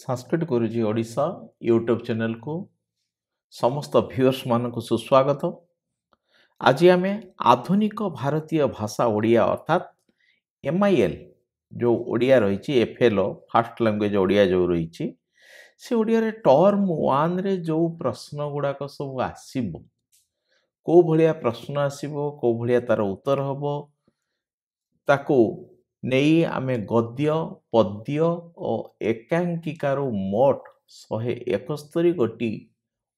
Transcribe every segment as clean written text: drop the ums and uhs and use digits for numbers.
संस्कृत गुरुजी Odisha YouTube channel को समस्त viewers मान को सुस्वागत। आज आम आधुनिक भारतीय भाषा ओडिया अर्थात MIL जो ओडिया रही FL फास्ट लैंग्वेज ओडिया जो रही से ओडिया रे टर्म वन रे जो प्रश्न गुड़ाक सब आसब को भलिया प्रश्न आसब को भलिया तार उत्तर हम ताको नहीं आमे गद्य पद्य और एकांकिकार मोट 171 गोटी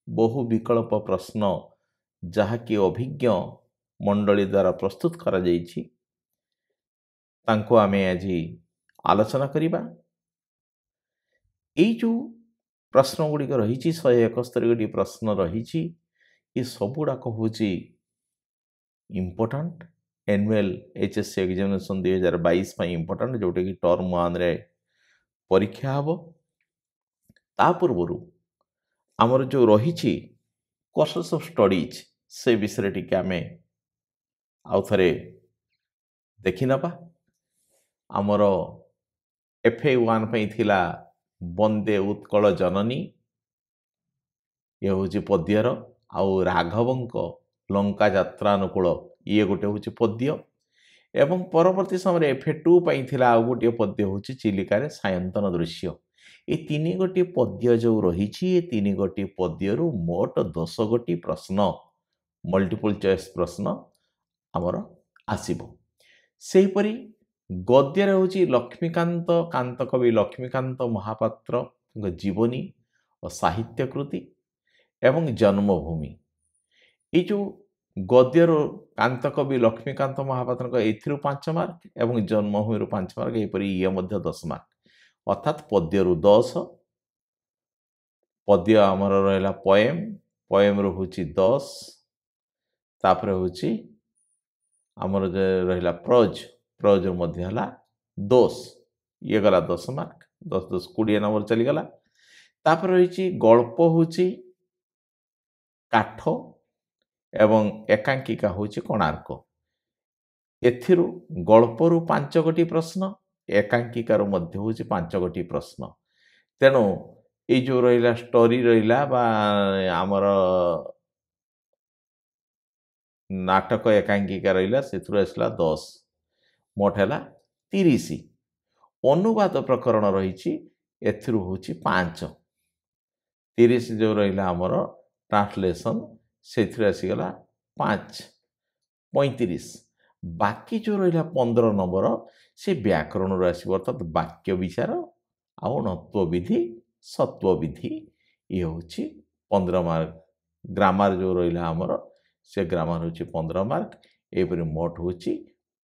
बहु विकल्प प्रश्न जहाँकि अभिज्ञ मंडली द्वारा प्रस्तुत करा जाइछि तांको आमे आज आलोचना करिबा। एई जो प्रश्न गुड़िक रही 171 गोटी प्रश्न रही ये सबुड़ाक हूँ important annual HSC examination 2022 important जोटा कि टर्म वन रे परीक्षा हम ता पूर्व आमर जो रही कोर्सेस ऑफ स्टडीज से विषय टिके आमे आउ थरे देखि नबा। आमर FA1 पई थिला वंदे उत्कल जननी ये हूँ पद्यर आउ राघवंक लंका यात्रानुकूल ये गोटे हूँ पद्य एवं परवर्ती समय FA2 पई थिला आउ गोटे पद्य हूँ चिलिकार सायंतन दृश्य। ये तीन गोटी पद्य जो रही ये तीन गोटी पद्य मोट 10 गोटी प्रश्न मल्टीपल चॉइस प्रश्न आमर आसीबो। सेहीपरि गद्य हूँ लक्ष्मीकांत कांतकवि लक्ष्मीकांत महापात्र जीवनी और साहित्य कृति एवं जन्मभूमि ये जो गद्यर कांतकवि लक्ष्मीकांत महापात्र एथिरु 5 मार्क एवं जन्मभूमि 5 मार्क यहपरि ये 10 मार्क अर्थात पद्य 10 पद्य आमर रहा पोएम पोएम हूँ 10 तापर हूँ आमर रहा प्रोज प्रोज मध्य है 10 ये गला 10 मार्क 10 10 20 नंबर चलीगला। तापर रही गल्प हूँ काठ एवं एकांकिका हूँ कोणार्क एथिरु गल्परु 5 गोटी प्रश्न एकांकिकार मध्य हूँ 5 गोटी प्रश्न तेणु ये जो रहा स्टोरी रहा बा आमर नाटक एकांकिका रहा से आसला 10 मोट है 30 अनुवाद प्रकरण रही एथिरु हूँ 5 30 जो रहा आमर ट्रांसलेशन से आसीगला 5 35 बाकी जो रहा 15 नंबर से व्याकरण आसो अर्थात वाक्य विचार आउ नत्व विधि सत्व विधि ये हूँ 15 मार्क। ग्रामर जो रहा आमर से ग्रामर हूँ 15 मार्क एपरी मोट हूँ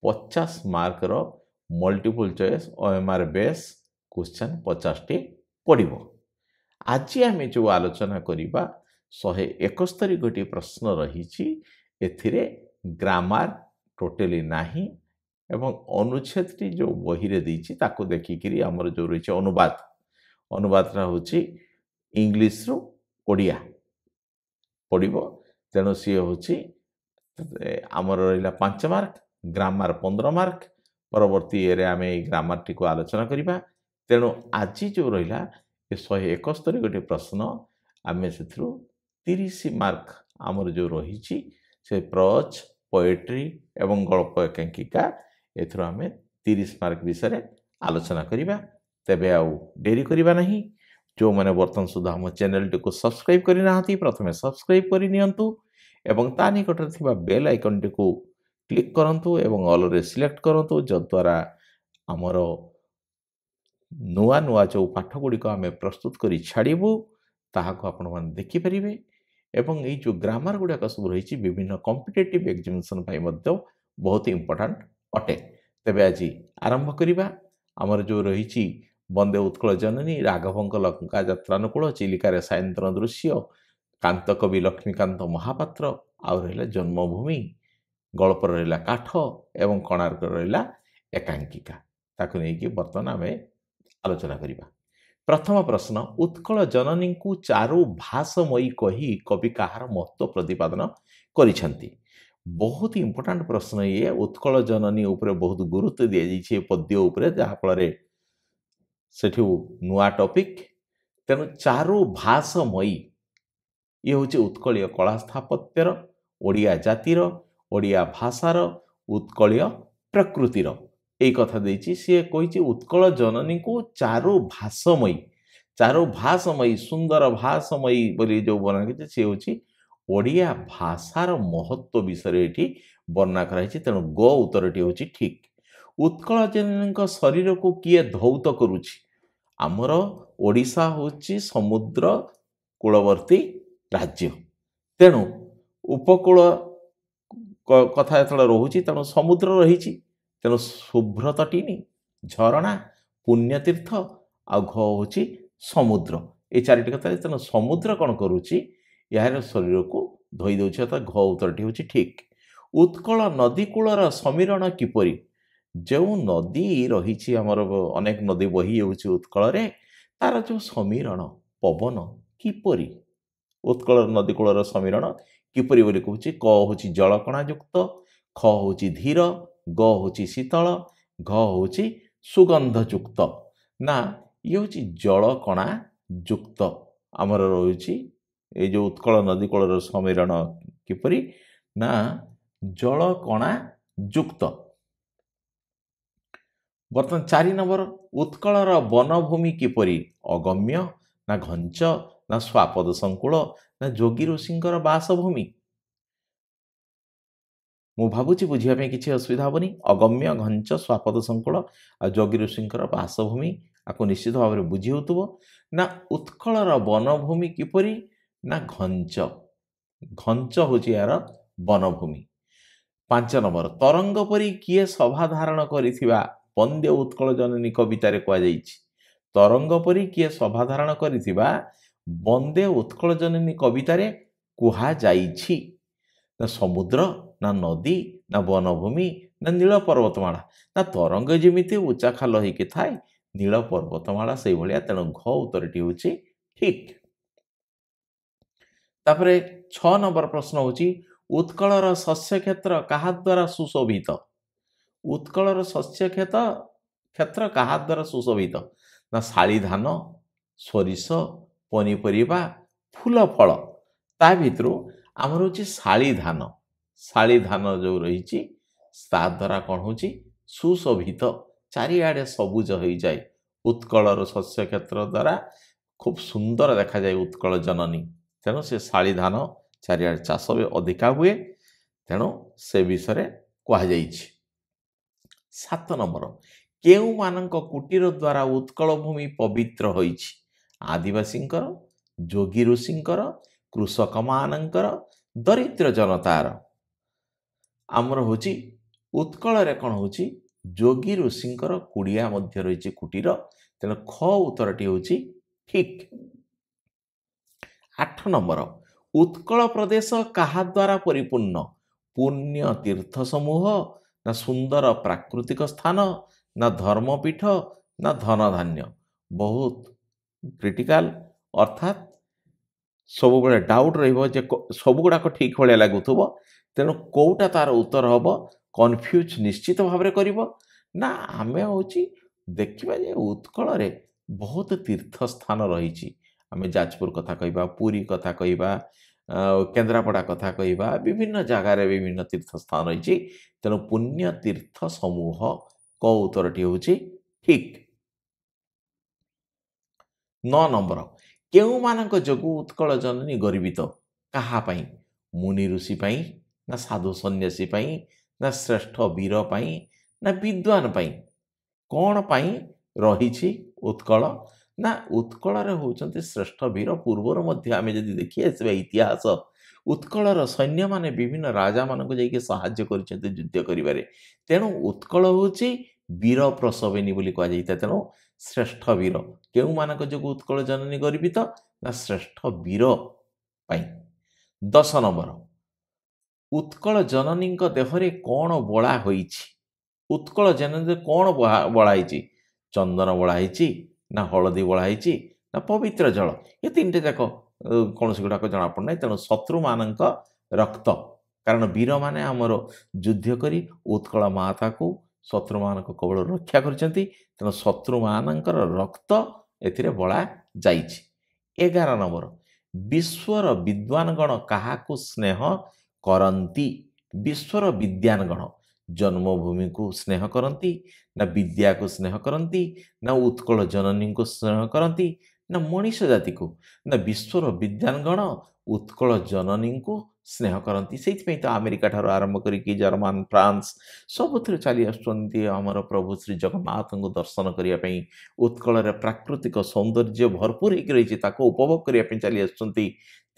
50 मार्क रो multiple choice OMR base question 50 टी पड़ो। आज आम जो आलोचना करवा 171 गोटी प्रश्न रही एथिरे ग्रामर टोटली नाही एवं अनुच्छेद जो बही रे देछि ताको देखिकी आमर जो रही अनुवाद अनुवाद हूँ इंग्लिश रु ओडिया पड़ो तेणु सी हूँ आमर रहा 5 मार्क ग्रामर 15 मार्क परवर्ती ये आम ग्रामर टी को आलोचना करवा। तेणु आज जो रहा ये 171 गोटी प्रश्न आम से 30 मार्क आमर जो रही से प्रोज पोएट्री एवं गल्प एकांकिका एथरो आम 30 मार्क विषय आलोचना करवा। तेबे आउ डेरी करवा नहीं जो मैंने बर्तमान सुधा आम चैनल टी को सब्सक्राइब करना प्रथमे सब्सक्राइब करनियंतु एवं ता निकटरे थिबा बेल आइकन टी को क्लिक करंतु एवं ऑल रे सिलेक्ट करंतु जद्वारा आमर नुआ नुआ जो पाठ गुड़िक आम प्रस्तुत कर छाड़बू ताहाको आपण माने देखि परिबे एवं ये जो ग्रामर गुड़ाक सब रही विभिन्न कॉम्पिटिटिव एग्जामिनेशन पाई मध्य बहुत इंपोर्टेंट अटे। तेबे आज आरंभ करिबा आमर जो रही वंदे उत्कल जननी राघवंक लंका यात्रानुकूल चिलिकार सायंतन दृश्य कांतकवि लक्ष्मीकांत महापात्र आउ रहा जन्मभूमि गल्प रहा काठ एवं कोणार्क रहा एकांकिका ताको नहीं बर्तमान आम आलोचना करिबा। प्रथम प्रश्न उत्कल जननी को चारु भाषमयी कही कवि कहार महत्व प्रतिपादन करिसेंती। बहुत इंपोर्टेंट प्रश्न ये उत्कल जननी उपरे बहुत गुरुत्व दि जाइए पद्य उपरे जहाँ फल सेठू नुआ टॉपिक तेणु चारुभाषमयी ये हूँ उत्कलीय कला स्थापत्यर ओडिया जातिर ओडिया भाषार उत्कलीय प्रकृतिर यही कथा देछि सी कही उत्कल जननी को चारुभाषमयी सुंदर भाषमयी बोली जो वर्णना सी हूँ ओडिया भाषार महत्व विषय ये वर्णना कराई तेणु ग उत्तरटी हूँ ठीक। उत्कल जननी शरीर को किए धौत करुछि आमर ओडिशा हूँ समुद्र कूलवर्ती राज्य तेणु उपकूल कथा जो रोचे तेणु समुद्र रही तेणु शुभ्रतटिनी झरणा पुण्यतीर्थ आ घ हूँ समुद्र ये चारिटी कथा तेणु समुद्र कौन करुच्ची यार शरीर को धोई दौर अर्थात घ उत्तरटी हूँ ठीक। उत्कल नदी कूलर समीरण किपरि जो नदी रही आमर अनेक नदी बही होउछि उत्कल रे तार जो समीरण पवन किपरि उत्कल नदी कूलर समीरण किपरि बोली कहूँ क हूँ जलकणा युक्त ख हूँ धीर ग हूँ शीतल घ हूँ सुगंध युक्त ना ये हूँ जलकणा युक्त आमर रही ये जो उत्कल नदी कूलर समीरण किपरि ना जलकणा युक्त। बर्तमान 4 नंबर उत्कलर वनभूमि किपरि अगम्य ना घंच ना स्वापद संकुल ना जोगी ऋषिंकर बासभूमि मु भावुची बुझिया किसी असुविधा हेनी अगम्य घंच स्वापद संकुल आ जोगी ऋषिंकर बासभूमि आपको निश्चित भाव में बुझी होतुबो ना उत्कलर वनभूमि किपरि ना घंच घंच हूँ यार वनभूमि। 5 नंबर तरंग परी किए सभा धारण करिथिबा वंदे उत्कल जननी कवितार कहुई तरंग परी किए सभा धारण करिथिबा वंदे उत्कल जननी कवितार कहुई ना समुद्र ना नदी ना वनभूमि ना नील पर्वतमाला ना तरंग जमीती उच्चा खाल होइके थाए नील पर्वतमाला से भाया तेणु घ उत्तरटी हूँ ठीक। तापरे 6 नंबर प्रश्न होची उत्कलर शस्य क्षेत्र कहा द्वारा सुशोभित उत्कलर शस्य क्षेत्र कहा द्वारा सुशोभित ना शाली धान सोरिष पनीपरिया फूल फल ता भितर आमर हूँ शाली धान जो रही द्वारा कौन हूँ सुशोभित चारिआडे सबुज हो जाए उत्कलर शस्य क्षेत्र द्वारा खूब सुंदर देखा जाए उत्कल जननी तेणु से शाली धान चारिआडे चाष भी अधिका हुए तेणु से विषय कहुई। 7 नंबर केउ मानक कुटीर द्वारा उत्कल भूमि पवित्र होइछि आदिवासींकर जोगी ऋषिंकर कृषक मानकर दरिद्र जनतार आमर हूँ उत्कल रे कौन हूँ जोगी ऋषिंकर कुड़िया मध्य रही कुटीर तेणु ख उत्तरटी हूँ ठीक। 8 नंबर उत्कल प्रदेश कहा द्वारा परिपूर्ण पुण्य तीर्थ समूह ना सुंदर प्राकृतिक स्थान ना धर्मपीठ ना धन धान्य बहुत क्रिटिकल अर्थात सब बड़े डाउट रे सब गुड़ाक ठीक भाया लगुव तेणु कौटा तार उत्तर हम कन्फ्यूज निश्चित भाव में कर ना आम हूँ देखा जे उत्कल रे बहुत तीर्थ स्थान रही आम जाजपुर कथा कहवा पुरी कथा कहवा केन्द्रापड़ा कथा कहवा विभिन्न जगार विभिन्न तीर्थ स्थान रही तेणु पुण्य तीर्थ समूह क उत्तरटी हूँ ठीक। 9 नंबर केउ मानक जोगु उत्कल जननी गर्वित कहापाई मुनि ऋषि पाई ना साधु सन्यासी पाई ना श्रेष्ठ वीर पाई ना विद्वान पाई कौन पाई रही उत्कल ना उत्कल होउचंती श्रेष्ठ वीर पूर्वर मध्य आमे जदि देखि आसबा इतिहास उत्कलर सैन्य माने विभिन्न राजा मानक जाइके सहाय्य करिसेंते युद्ध करिबारे तेणु उत्कल होउची वीर प्रसवेनी बोली कहा जाइता तेणु श्रेष्ठ वीर केउ मानक जो उत्कल जननी गर्वित ना श्रेष्ठ वीर पाई। 10 नंबर उत्कल जननी देहरे कौन बोला होइछि उत्कल जननी कौन बोलाई चंदन बोलाई ना हलदी बोलाई ना पवित्र जल ये 3टे जाक कौन से गुड़ाक जना पड़ना तेणु शत्रु मानक रक्त कारण वीर माने आमर युद्ध करी उत्कल माता को शत्रु मान कबल रक्षा कर तेणु शत्रु मानकर रक्त एथिरे बोला जाइछि 11 नंबर विश्वर विद्वानगण काहाकु स्नेह करती। विश्वर विद्वानगण जन्मभूमि को स्नेह करती ना विद्या को स्नेह करती ना उत्कल जननी को स्नेह करती ना मनीष जाति को ना विश्वर विद्वानगण उत्कल जननी को स्नेह करती। से तो अमेरिका ठार आरंभ करी जर्मान फ्रांस सबुथ चली आमर प्रभु श्री जगन्नाथ को दर्शन करने उत्कल प्राकृतिक सौंदर्य भरपूर हो उपभोग करने चली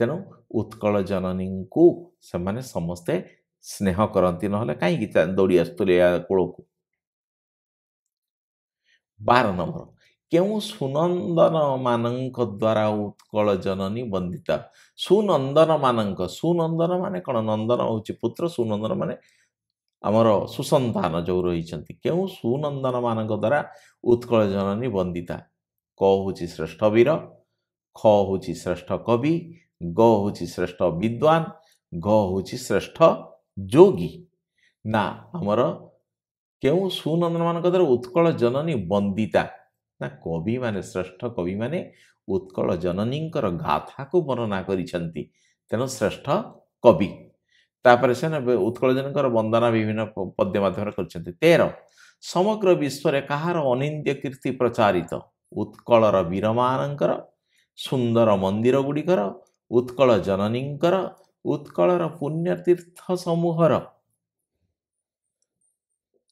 तेणु उत्कल जननी को से समस्ते स्नेह करती ना कहीं दौड़ी आसुले कूल को। 12 नंबर क्यों सुनंदन मानक द्वारा उत्कल जननी वंदिता। सुनंदन मानक सुनंदन माने कौन नंदन हूँ पुत्र सुनंदन माने आमर सुसंतान जो रही क्यों सुनंदन मान द्वारा उत्कल जननी वंदिता। क हूँ श्रेष्ठ वीर ख हूँ श्रेष्ठ कवि ग हूँ श्रेष्ठ विद्वान घ हूँ श्रेष्ठ जोगी ना आमर क्यों सुनंदन मान द्वारा उत्कल जननी वंदिता ना कवि माने श्रेष्ठ कवि माने उत्कल जननी गाथा को वर्णना करिसेंती तेणु श्रेष्ठ कवि तापर से उत्कल जनकर वंदना विभिन्न पद्य माध्यम कर। 13 समग्र विश्व रे कहार अनिंद्य कीर्ति प्रचारित। उत्कलर वीर मानकर सुंदर मंदिर गुड़िकर उत्कल जननींकर उत्कलर पुण्यतीर्थ समूहर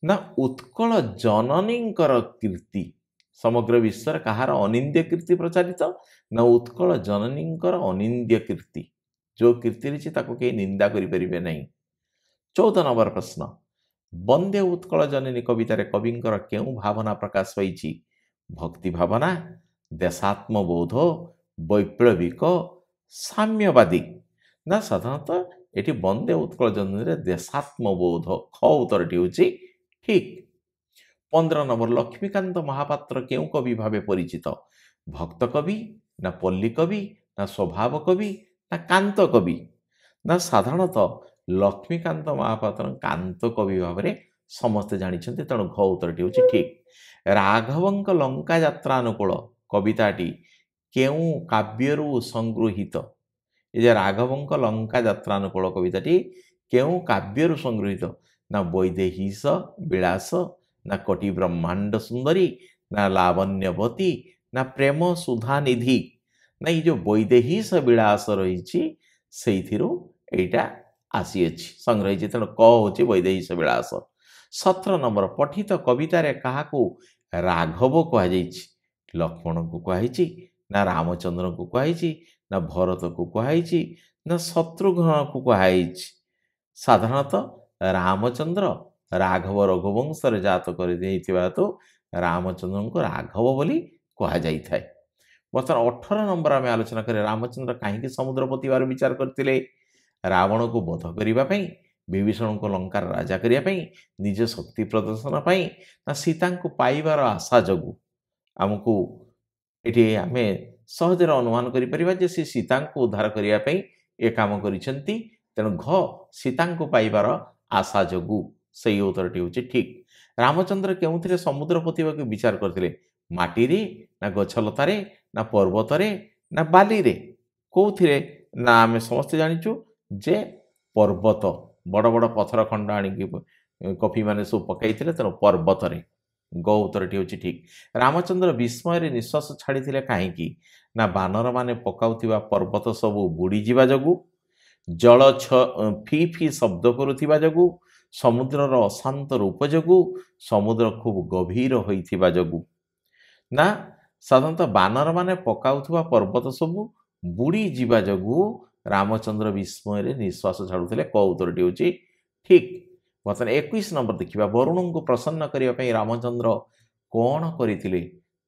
ना उत्कल जननींकर कीर्ति समग्र विश्व कहार अनिंद्य कीर्ति प्रचारित ना उत्कल जननींकर अनिंद्य कीर्ति जो कीर्ति रही कहीं निंदा करें नहीं। 14 नंबर प्रश्न वंदे उत्कल जननी कवितार कविंकर क्यों भावना प्रकाश पाई। भक्ति भावना देशात्मबोध वैप्लविक साम्यवादी ना साधारणतः ये वंदे उत्कल जननी देशात्मबोध ख उत्तर हूँ ठीक। 15 नंबर लक्ष्मीकांत महापात्र क्यों कवि भावे परिचित। भक्त कवि ना पल्ली कवि ना स्वभाव कवि ना कांत कवि ना साधारणतः लक्ष्मीकांत महापात्र कांत कवि भाव में समस्ते जानते तेणु घ उत्तर हूँ ठीक। राघवंक लंका यात्रानुकूल कविताटी क्यों काव्यरू संगृहित। ये राघवंक लंका यात्रानुकूल कविताटी क्यों काव्यरू संगृहित ना वैदेहीश विलास ना कटी ब्रह्मांड सुंदरी ना लावण्यवती ना प्रेम सुधा निधि ना ये जो वैदेहीश विलास रही यहीटा आसी संग्रही तेणु क हूँ वैदेहीश विलास। 17 नंबर पठित कवितार क्या राघव कहुई। लक्ष्मण को कहुई ना रामचंद्र को कहुई ना भरत को कहुई ना शत्रुघ्न को कहुई। साधारणतः रामचंद्र राघव रघुवंश जात कर तो रामचंद्र को राघव बोली कहुई। बर्तमान 18 नंबर आम आलोचना करें रामचंद्र कहीं समुद्रपति बार विचार करते रावण को वध करने विभीषण को लंकार राजा करने निज शक्ति प्रदर्शन ना सीता को पाइबार आशा जगू आमको ये आम सहज अनुमान कर सीता को उद्धार करने ये कम कर तेणु घ सीता को पाइबार आशा जगू से उत्तर हूँ ठीक। रामचंद्र क्यों समुद्र पतिवा को विचार करते माटी ना गछलतार ना पर्वत ना बाली कौथिरे ना आम समस्ते जाचु जे पर्वत बड़ बड़ पथर खंड आण कफी मैंने सब पकई तेणु पर्वत गौ उत्तर हूँ ठीक। रामचंद्र विस्मय निश्वास छाड़ी कहीं ना बानर माने पकाउथिबा पर्वत सबू बुड़ी जीवा जगू जल फी फी शब्द करुथिबा जगू समुद्रर अशांत रूप जगू समुद्र खूब गभीर होइथिबा जगू ना साधारणतः बानर माने पकाउथिबा पर्वत सबू बुड़ी जीवा जगू रामचंद्र विस्मय निश्वास छाड़ुले क उत्तर हूँ ठीक। बर्तमान 21 नंबर देखा वरुण को प्रसन्न करने रामचंद्र कौन करते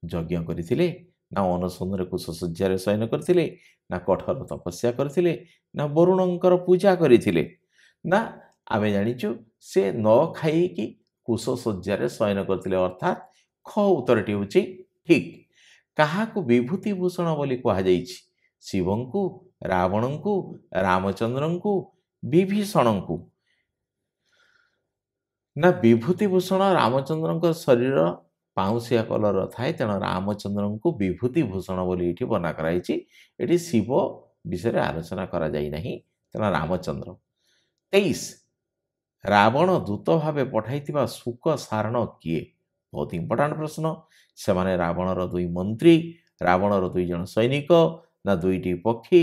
यज्ञ करते ना अनसुंदर कुशसज्जार शयन करते ना कठोर तपस्या करते ना वरुणकर पूजा करते ना आम जाचु से न खाई कुशसज्जार शयन करते अर्थात ख उत्तर हूँ ठीक। क्या विभूतिभूषण बोली कहुई शिवं को रावण को रामचंद्र को विभीषण को ना विभूतिभूषण रामचंद्र शरीर ପାଉଁଶିଆ କଲର ଥାଏ, ତେଣୁ ରାମଚନ୍ଦ୍ରଙ୍କୁ ବିଭୂତି ଭୂଷଣ ବୋଲି ଏଠି ବର୍ଣ୍ଣନା କରାଯାଇଛି। ଏଠି ଶିବ ବିଷୟରେ ଆଲୋଚନା କରାଯାଇ ନାହିଁ, ତେଣୁ ରାମଚନ୍ଦ୍ର। 23 ରାବଣ ଦୂତ ଭାବେ ପଠାଇଥିବା ଶୁକ ସାରଣ କିଏ? ବହୁତ ଇମ୍ପୋର୍ଟାଣ୍ଟ ପ୍ରଶ୍ନ। ସେମାନେ ରାବଣର ଦୁଇ ମନ୍ତ୍ରୀ, ରାବଣର ଦୁଇ ଜଣ ସୈନିକ, ନା ଦୁଇଟି ପକ୍ଷୀ,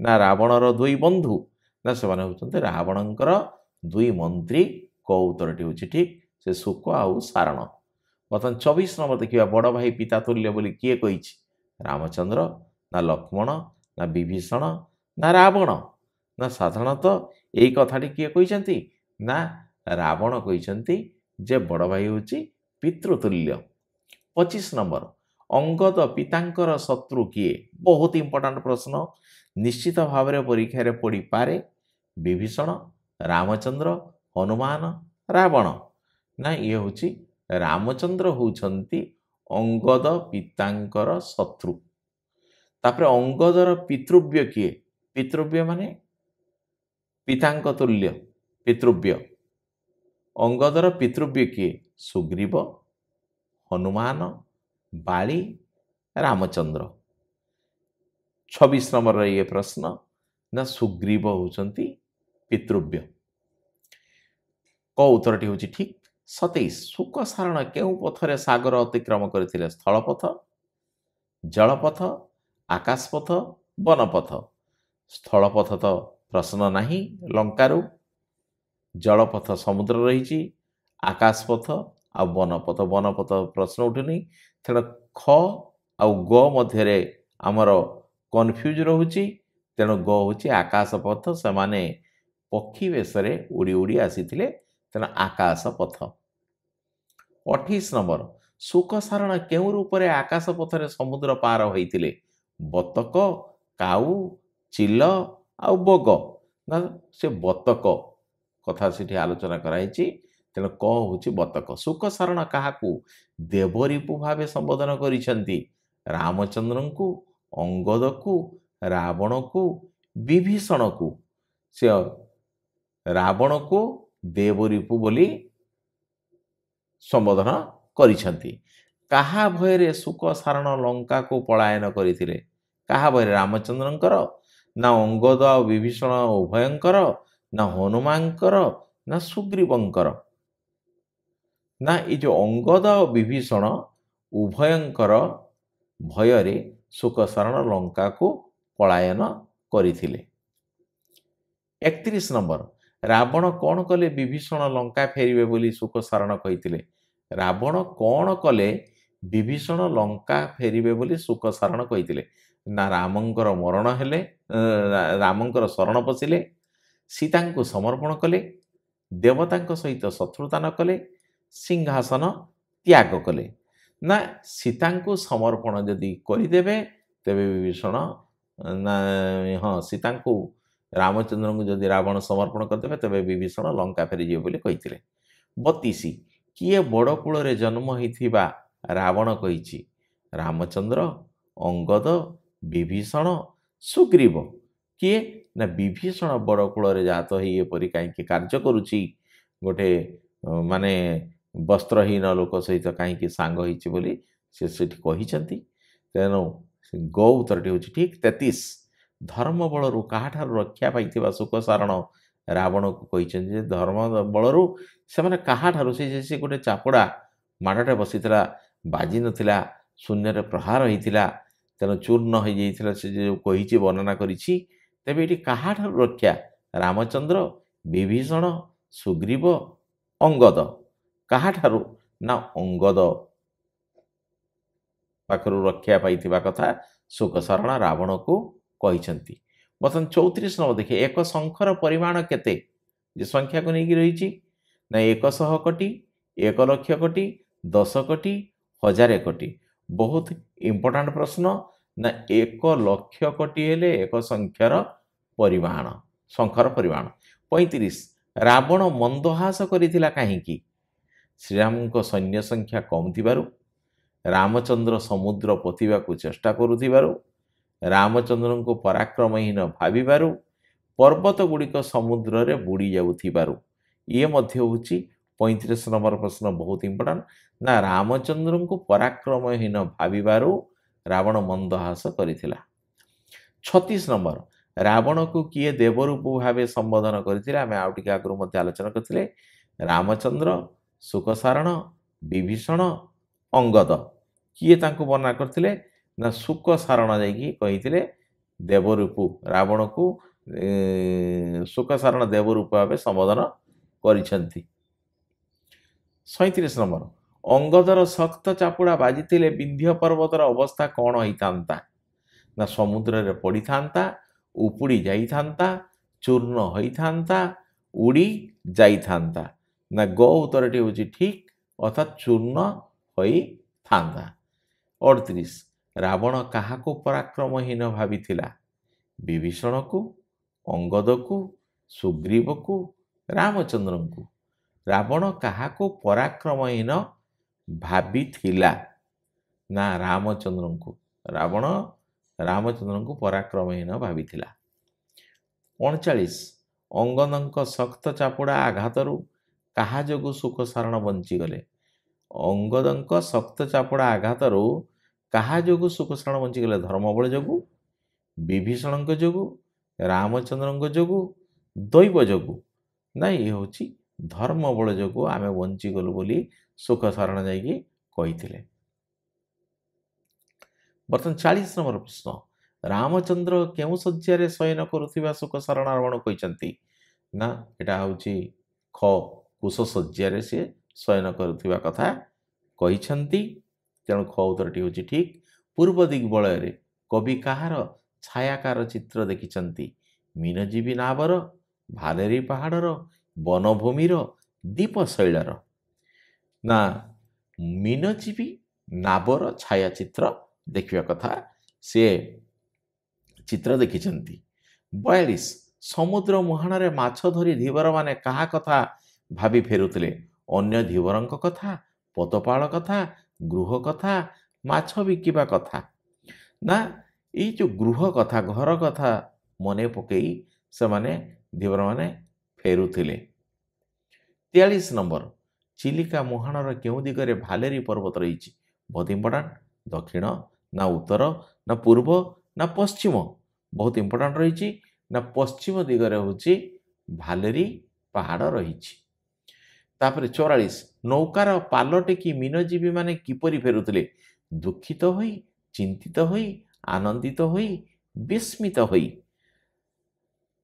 ନା ରାବଣର ଦୁଇ ବନ୍ଧୁ, ନା ସେମାନେ ହେଉଛନ୍ତି ରାବଣଙ୍କର ଦୁଇ ମନ୍ତ୍ରୀ। କେଉଁ ଉତ୍ତରଟି ହେଉଛି ଠିକ୍? ସେ ଶୁକ ଆଉ ସାରଣ। ବର୍ତ୍ତମାନ 24 ନମ୍ବର ଦେଖିବା। ବଡ଼ ଭାଇ ପିତା ତୁଲ୍ୟ ବୋଲି କିଏ କହିଛି? ରାମଚନ୍ଦ୍ର, ନା ଲକ୍ଷ୍ମଣ, ନା ବିଭୀଷଣ, ନା ରାବଣ? ନା ସାଧାରଣତଃ ଏଇ କଥାଟି କିଏ କହିଛନ୍ତି? ନା ରାବଣ କହିଛନ୍ତି ଯେ ବଡ଼ ଭାଇ ହେଉଛି ପିତୃତୁଲ୍ୟ। 25 ନମ୍ବର ଅଙ୍ଗଦ ପିତାଙ୍କର ଶତ୍ରୁ କିଏ? ବହୁତ ଇମ୍ପୋର୍ଟାଣ୍ଟ ପ୍ରଶ୍ନ। ନିଶ୍ଚିତ ଭାବରେ ପରୀକ୍ଷାରେ ପଡ଼ିପାରେ। ବିଭୀଷଣ, ରାମଚନ୍ଦ୍ର, ହନୁମାନ, ରାବଣ? ନା ଇଏ ହେଉଛି ରାମଚନ୍ଦ୍ର ହେଉଛନ୍ତି ଅଙ୍ଗଦ ପିତାଙ୍କର ଶତ୍ରୁ। ତାପରେ ଅଙ୍ଗଦର ପିତୃବ୍ୟ କିଏ? ପିତୃବ୍ୟ ମାନେ ପିତାଙ୍କ ତୁଲ୍ୟ, ପିତୃବ୍ୟ। ଅଙ୍ଗଦର ପିତୃବ୍ୟ କିଏ? ସୁଗ୍ରୀବ, ହନୁମାନ, ବାଳି, ରାମଚନ୍ଦ୍ର। 26 ନମ୍ବରର ଇଏ ପ୍ରଶ୍ନ। ନା ସୁଗ୍ରୀବ ହେଉଛନ୍ତି ପିତୃବ୍ୟ। କେଉଁ ଉତ୍ତରଟି ହେଉଛି ଠିକ୍? 27 ଶୁକ ସାରଣ କେଉଁ ପଥରେ ସାଗର ଅତିକ୍ରମ କରିଥିଲେ? ସ୍ଥଳପଥ, ଜଳପଥ, ଆକାଶପଥ, ବନପଥ? ସ୍ଥଳପଥ ତ ପ୍ରଶ୍ନ ନାହିଁ ଲଙ୍କାରୁ, ଜଳପଥ ସମୁଦ୍ର ରହିଛି, ଆକାଶପଥ ଆଉ ବନପଥ, ବନପଥ ପ୍ରଶ୍ନ ଉଠୁନି। ତେଣୁ ଖ ଆଉ ଗ ମଧ୍ୟରେ ଆମର କନଫ୍ୟୁଜ୍ ରହୁଛି। ତେଣୁ ଗ ହେଉଛି ଆକାଶପଥ। ସେମାନେ ପକ୍ଷୀ ବେଶରେ ଉଡ଼ି ଉଡ଼ି ଆସିଥିଲେ, ତେଣୁ ଆକାଶପଥ। 28 ନମ୍ବର ଶୁକ ସାରଣ କେଉଁ ରୂପରେ ଆକାଶପଥରେ ସମୁଦ୍ର ପାର ହୋଇଥିଲେ? ବତକ, କାଉ, ଚିଲ ଆଉ ବଗ? ନା ସେ ବତକ କଥା ସେଠି ଆଲୋଚନା କରାଯାଇଛି, ତେଣୁ କ ହେଉଛି ବତକ। ଶୁକ ସାରଣ କାହାକୁ ଦେବରିପୁ ଭାବେ ସମ୍ବୋଧନ କରିଛନ୍ତି? ରାମଚନ୍ଦ୍ରଙ୍କୁ, ଅଙ୍ଗଦକୁ, ରାବଣକୁ, ବିଭୀଷଣକୁ? ସେ ରାବଣକୁ ଦେବରିପୁ ବୋଲି ସମ୍ବୋଧନ କରିଛନ୍ତି। କାହା ଭୟରେ ଶୁକ ସାରଣ ଲଙ୍କାକୁ ପଳାୟନ କରିଥିଲେ? କାହା ଭୟରେ? ରାମଚନ୍ଦ୍ରଙ୍କର, ନା ଅଙ୍ଗଦ ଆଉ ବିଭୀଷଣ ଉଭୟଙ୍କର, ନା ହନୁମାନଙ୍କର, ନା ସୁଗ୍ରୀବଙ୍କର? ନା ଏଇ ଯେଉଁ ଅଙ୍ଗଦ ଆଉ ବିଭୀଷଣ ଉଭୟଙ୍କର ଭୟରେ ଶୁକ ସାରଣ ଲଙ୍କାକୁ ପଳାୟନ କରିଥିଲେ। 31 ନମ୍ବର ରାବଣ କ'ଣ କଲେ ବିଭୀଷଣ ଲଙ୍କା ଫେରିବେ ବୋଲି ଶୁକ ସାରଣ କହିଥିଲେ? ରାବଣ କ'ଣ କଲେ ବିଭୀଷଣ ଲଙ୍କା ଫେରିବେ ବୋଲି ଶୁକ ସାରଣ କହିଥିଲେ? ନା ରାମଙ୍କର ମରଣ ହେଲେ, ରାମଙ୍କର ଶରଣ ପଶିଲେ, ସୀତାଙ୍କୁ ସମର୍ପଣ କଲେ, ଦେବତାଙ୍କ ସହିତ ଶତ୍ରୁତା ନ କଲେ, ସିଂହାସନ ତ୍ୟାଗ କଲେ? ନା ସୀତାଙ୍କୁ ସମର୍ପଣ ଯଦି କରିଦେବେ ତେବେ ବିଭୀଷଣ, ନା ହଁ ସୀତାଙ୍କୁ, ରାମଚନ୍ଦ୍ରଙ୍କୁ ଯଦି ରାବଣ ସମର୍ପଣ କରିଦେବେ ତେବେ ବିଭୀଷଣ ଲଙ୍କା ଫେରିଯିବେ ବୋଲି କହିଥିଲେ। 32 କିଏ ବଡ଼ କୂଳରେ ଜନ୍ମ ହୋଇଥିବା ରାବଣ କହିଛି? ରାମଚନ୍ଦ୍ର, ଅଙ୍ଗଦ, ବିଭୀଷଣ, ସୁଗ୍ରୀବ? କିଏ? ନା ବିଭୀଷଣ ବଡ଼ କୂଳରେ ଜାତ ହୋଇ ଏପରି କାହିଁକି କାର୍ଯ୍ୟ କରୁଛି? ଗୋଟେ ମାନେ ବସ୍ତ୍ରହୀନ ଲୋକ ସହିତ କାହିଁକି ସାଙ୍ଗ ହେଇଛି ବୋଲି ସେ ସେଠି କହିଛନ୍ତି। ତେଣୁ ଗ ଉତ୍ତରଟି ହେଉଛି ଠିକ୍। 33 ଧର୍ମ ବଳରୁ କାହାଠାରୁ ରକ୍ଷା ପାଇଥିବା ଶୁକ ସାରଣ ରାବଣକୁ କହିଛନ୍ତି ଯେ ଧର୍ମ ବଳରୁ ସେମାନେ କାହାଠାରୁ, ସେ ଗୋଟେ ଚାପୁଡ଼ା ମାଡ଼ଟେ ବସିଥିଲା, ବାଜି ନଥିଲା, ଶୂନ୍ୟରେ ପ୍ରହାର ହେଇଥିଲା, ତେଣୁ ଚୂର୍ଣ୍ଣ ହୋଇଯାଇଥିଲା, ସେ ଯେଉଁ କହିଛି, ବର୍ଣ୍ଣନା କରିଛି। ତେବେ ଏଠି କାହାଠାରୁ ରକ୍ଷା? ରାମଚନ୍ଦ୍ର, ବିଭୀଷଣ, ସୁଗ୍ରୀବ, ଅଙ୍ଗଦ? କାହାଠାରୁ? ନା ଅଙ୍ଗଦ ପାଖରୁ ରକ୍ଷା ପାଇଥିବା କଥା ଶୁକ ସାରଣ ରାବଣକୁ କହିଛନ୍ତି। ବର୍ତ୍ତମାନ 34 ନମ୍ବର ଦେଖିଏ। ଏକ ଶଙ୍ଖର ପରିମାଣ କେତେ? ଯେ ସଂଖ୍ୟାକୁ ନେଇକି ରହିଛି। ନା 100 କୋଟି, 1 ଲକ୍ଷ କୋଟି, 10 କୋଟି, 1000 କୋଟି? ବହୁତ ଇମ୍ପୋର୍ଟାଣ୍ଟ ପ୍ରଶ୍ନ। ନା 1 ଲକ୍ଷ କୋଟି ହେଲେ ଏକ ସଂଖ୍ୟାର ପରିମାଣ, ଶଙ୍ଖର ପରିମାଣ। 35 ରାବଣ ମନ୍ଦହାସ କରିଥିଲା କାହିଁକି? ଶ୍ରୀରାମଙ୍କ ସୈନ୍ୟ ସଂଖ୍ୟା କମ୍ ଥିବାରୁ, ରାମଚନ୍ଦ୍ର ସମୁଦ୍ର ପୋତିବାକୁ ଚେଷ୍ଟା କରୁଥିବାରୁ, ରାମଚନ୍ଦ୍ରଙ୍କୁ ପରାକ୍ରମହୀନ ଭାବିବାରୁ, ପର୍ବତ ଗୁଡ଼ିକ ସମୁଦ୍ରରେ ବୁଡ଼ି ଯାଉଥିବାରୁ? ଇଏ ମଧ୍ୟ ହେଉଛି 35 नंबर प्रश्न बहुत इंपोर्टाट ना रामचंद्र को पराक्रमहीन भाविबारु रावण मंदहास करिथिला। 36 नंबर रावण को किए देवरूप भाव संबोधन करथिले आमे आउ टिके आगरु मध्ये आलोचना करथिले रामचंद्र सुकसारण विभीषण अंगद किए तांको वर्णना करथिले ना सुकसारण जाइकी कहिथिले देवरूप रावण को सुकसारण देवरूप भाव संबोधन करिसंती। 37 नंबर अंगदर शक्त चापुड़ा बाजिथिले विंध्य पर्वतर अवस्था कौन होइतांता ना समुद्र रे पड़ी थांता उपुड़ी जाई थांता चूर्ण होई थांता उड़ी जाई थांता ना ग उत्तरटी होची ठीक अर्थात चूर्ण होई थांता। 38 रावण काहाको पराक्रमहीन भाविथिला विभीषण को अंगद को सुग्रीव को रामचंद्र को रावण काहाको पराक्रमहीन भाविथिला ना रामचंद्र को रावण रामचंद्र को पराक्रमहीन भाविथिला। 39 अंगदंक शक्त चापुड़ा आघातरू काहा जोगु सुकसारण बंचीगले अंगदंक शक्त चापुड़ा आघातरू काहा जोगु सुकसारण बंचीगले धर्मबल जोगु विभीषण जोगु रामचंद्र जोगु दैव जोगु ना ये हूँ धर्मबल जोगु आमे बंचीगलु बोली सुकसारण जाइकी कहिथिले। बर्तमान 40 नंबर प्रश्न रामचंद्र केउ शଯ୍यारे शयन करुथिबा सुकसारण रावण कहिसंती ना एटा होची ख कुश शଯ୍यारे से शयन करुथिबा कथा कहिसंती तेणु ख उत्तरटी होची ठीक। पूर्व दिग्बलय रे कवि कहार छायाकार चित्र देखिसंती मीनजीवी नावर भालेरी पहाड़र वनभूमिर दीप शैलर ना मीनजीवी नावर छायाचित्र देखिबा कथा से चित्र देखिसंती। 42 समुद्र मुहाणरे माछ धरी धीवर माने कहा कथा भाबी फेरुथिले अन्य धीवरंक कथा पतपाल कथा गृह कथा माछ बिकिबा कथा ना ये जो गृह कथा घर कथा मने पकई से माने धीवर माने फेरुथिले। 43 नंबर चिलिका मुहाणर केउ दिगरे भालेरी पर्वत रही बहुत इंपोर्टाट दक्षिण ना उत्तर ना पूर्व ना पश्चिम बहुत इंपोर्टाट रही ना पश्चिम दिगरे होची भालेरी पहाड़ रही। 44 नौकार पाल टेकी मीनजीवी माने किपरि फेरुथिले दुखित होई चिंतित होई आनंदित होई विस्मित होई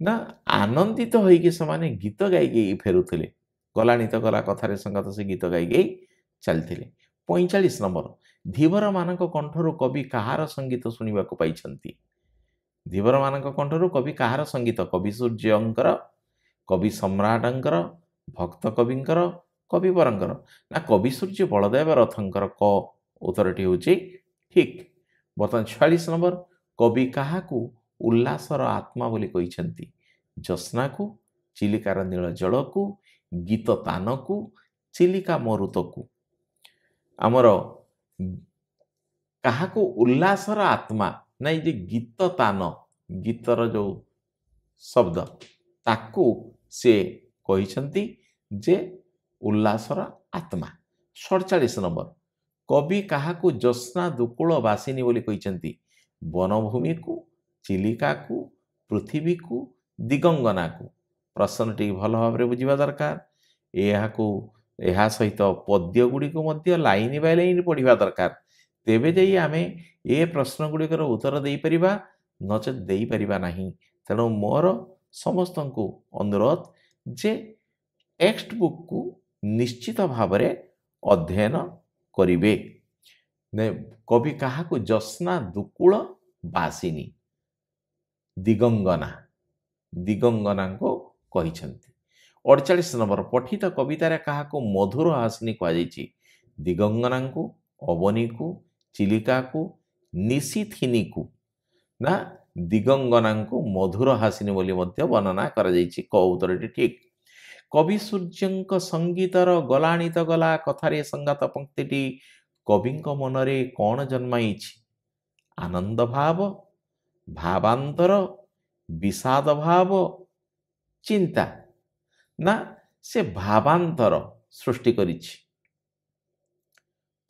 ना आनंदित होई कि समाने गीत गाई गई फेरुथिले गलानी तो गला कथारे संगत से गीत गाई गई चलथिले। 45 नंबर धीवर मानक कंठरू कवि कहार संगीत सुनिबा को पाइछंती धीवर मानक कंठरू कवि कहार संगीत कवि सूर्यंकर कवि सम्राटंकर भक्त कविंकर कविवरंकर ना कवि सूर्य बलदेव रथंकर क उत्तरटी होची ठीक। बर्तमान 46 नंबर कवि काहाकू उल्लासर आत्मा बोली कहिसंती जस्ना को चिलिकार नील जल को गीत तान को चिलिका मरुत को आमर काहाकू उल्लासर आत्मा ना ये गीत तान गीतर जो शब्द ताकू से कहिसंती जे उल्लासर आत्मा। 47 नंबर कवि काहाकू जस्ना दुकूल बासिनी बोली कहिसंती वनभूमि को चिलिका को पृथ्वी को दिगंगना को प्रश्नटी भल भाव बुझा दरकार यह सहित पद्य गुड़ी लाइन बाय लाइन पढ़ा दरकार तेबे जाई आमे ए प्रश्न गुड़िकर उत्तर दे परिबा नचेत दे परिबा नहीं। तेणु मोर समस्त को अनुरोध जे टेक्स्ट बुक को निश्चित भाव अध्ययन करिवे। कवि काहाकू जस्ना दुकूल बासिनी दिगंगना दिगंगना को कहिसंती। 48 नंबर पठित कवितार काहाकू मधुर हासिनी कहुई दिगंगना को अवनी को चिलिका को निशिथिनी को ना दिगंगना को मधुर हासिनी बोली मध्य वर्णना करा जायछि क उत्तरटी ठीक। कवि सूर्यंक संगीतर गलाणी तो गला कथारे संगात पंक्तिटी कविंक मनरे कौन जन्माइछि आनंद भाव भावांतर विषाद भाव चिंता ना से भावांतर ସୃଷ୍ଟି କରିଛି।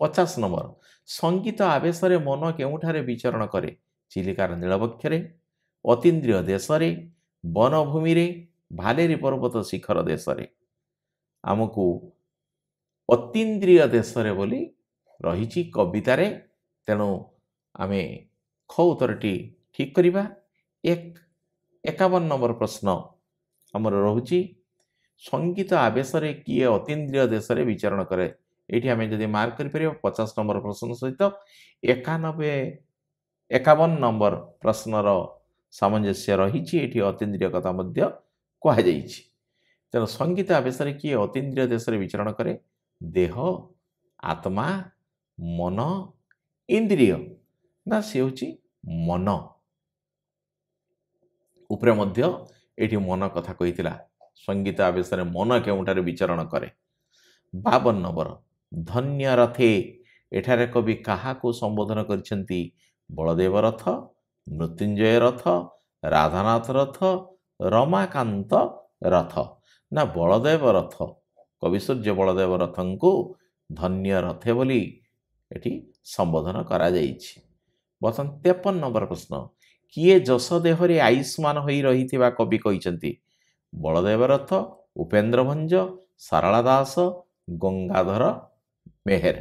50 ନମ୍ବର ସଙ୍ଗୀତ ଆବେଶରେ ମନ କେଉଁଠାରେ ବିଚରଣ କରେ? ଚିଲିକାର ନୀଳବକ୍ଷରେ, ଅତୀନ୍ଦ୍ରିୟ ଦେଶରେ, ବନଭୂମିରେ, ଭାଲେରୀ ପର୍ବତ ଶିଖର ଦେଶରେ। ଆମକୁ ଅତୀନ୍ଦ୍ରିୟ ଦେଶରେ ବୋଲି ରହିଛି କବିତାରେ, ତେଣୁ ଆମେ ଖ ଉତ୍ତରଟି ଠିକ୍ କରିବା। 51 ନମ୍ବର ପ୍ରଶ୍ନ ଆମର ରହୁଛି ସଙ୍ଗୀତ ଆବେଶରେ କିଏ ଅତୀନ୍ଦ୍ରିୟ ଦେଶରେ ବିଚରଣ କରେ? ଏଇଠି ଆମେ ଯଦି ମାର୍କ କରିପାରିବା 50 ନମ୍ବର ପ୍ରଶ୍ନ ସହିତ 51 ନମ୍ବର ପ୍ରଶ୍ନର ସାମଞ୍ଜସ୍ୟ ରହିଛି। ଏଠି ଅତୀନ୍ଦ୍ରିୟ କଥା ମଧ୍ୟ କୁହାଯାଇଛି। ତେଣୁ ସଙ୍ଗୀତ ଆବେଶରେ କିଏ ଅତୀନ୍ଦ୍ରିୟ ଦେଶରେ ବିଚରଣ କରେ? ଦେହ, ଆତ୍ମା, ମନ, ଇନ୍ଦ୍ରିୟ। ନା ସେ ହେଉଛି ମନ। ଉପରେ ମଧ୍ୟ ଏଠି ମନ କଥା କହିଥିଲା। ସଙ୍ଗୀତ ଆବେଶରେ ମନ କେଉଁଠାରେ ବିଚରଣ କରେ? 52 ନମ୍ବର ଧନ୍ୟ ରଥେ ଏଠାରେ କବି କାହାକୁ ସମ୍ବୋଧନ କରିଛନ୍ତି? ବଳଦେବ ରଥ, ମୃତ୍ୟୁଞ୍ଜୟ ରଥ, ରାଧାନାଥ ରଥ, ରମାକାନ୍ତ ରଥ। ନା ବଳଦେବ ରଥ, କବି ସୂର୍ଯ୍ୟ ବଳଦେବ ରଥଙ୍କୁ ଧନ୍ୟ ରଥେ ବୋଲି ଏଠି ସମ୍ବୋଧନ କରାଯାଇଛି। ବର୍ତ୍ତମାନ 53 ନମ୍ବର ପ୍ରଶ୍ନ କିଏ ଯଶ ଦେହରେ ଆୟୁଷ୍ମାନ ହୋଇ ରହିଥିବା କବି କହିଛନ୍ତି? ବଳଦେବ ରଥ, ଉପେନ୍ଦ୍ର ଭଞ୍ଜ, ସାରଳା ଦାସ, ଗଙ୍ଗାଧର ମେହେର।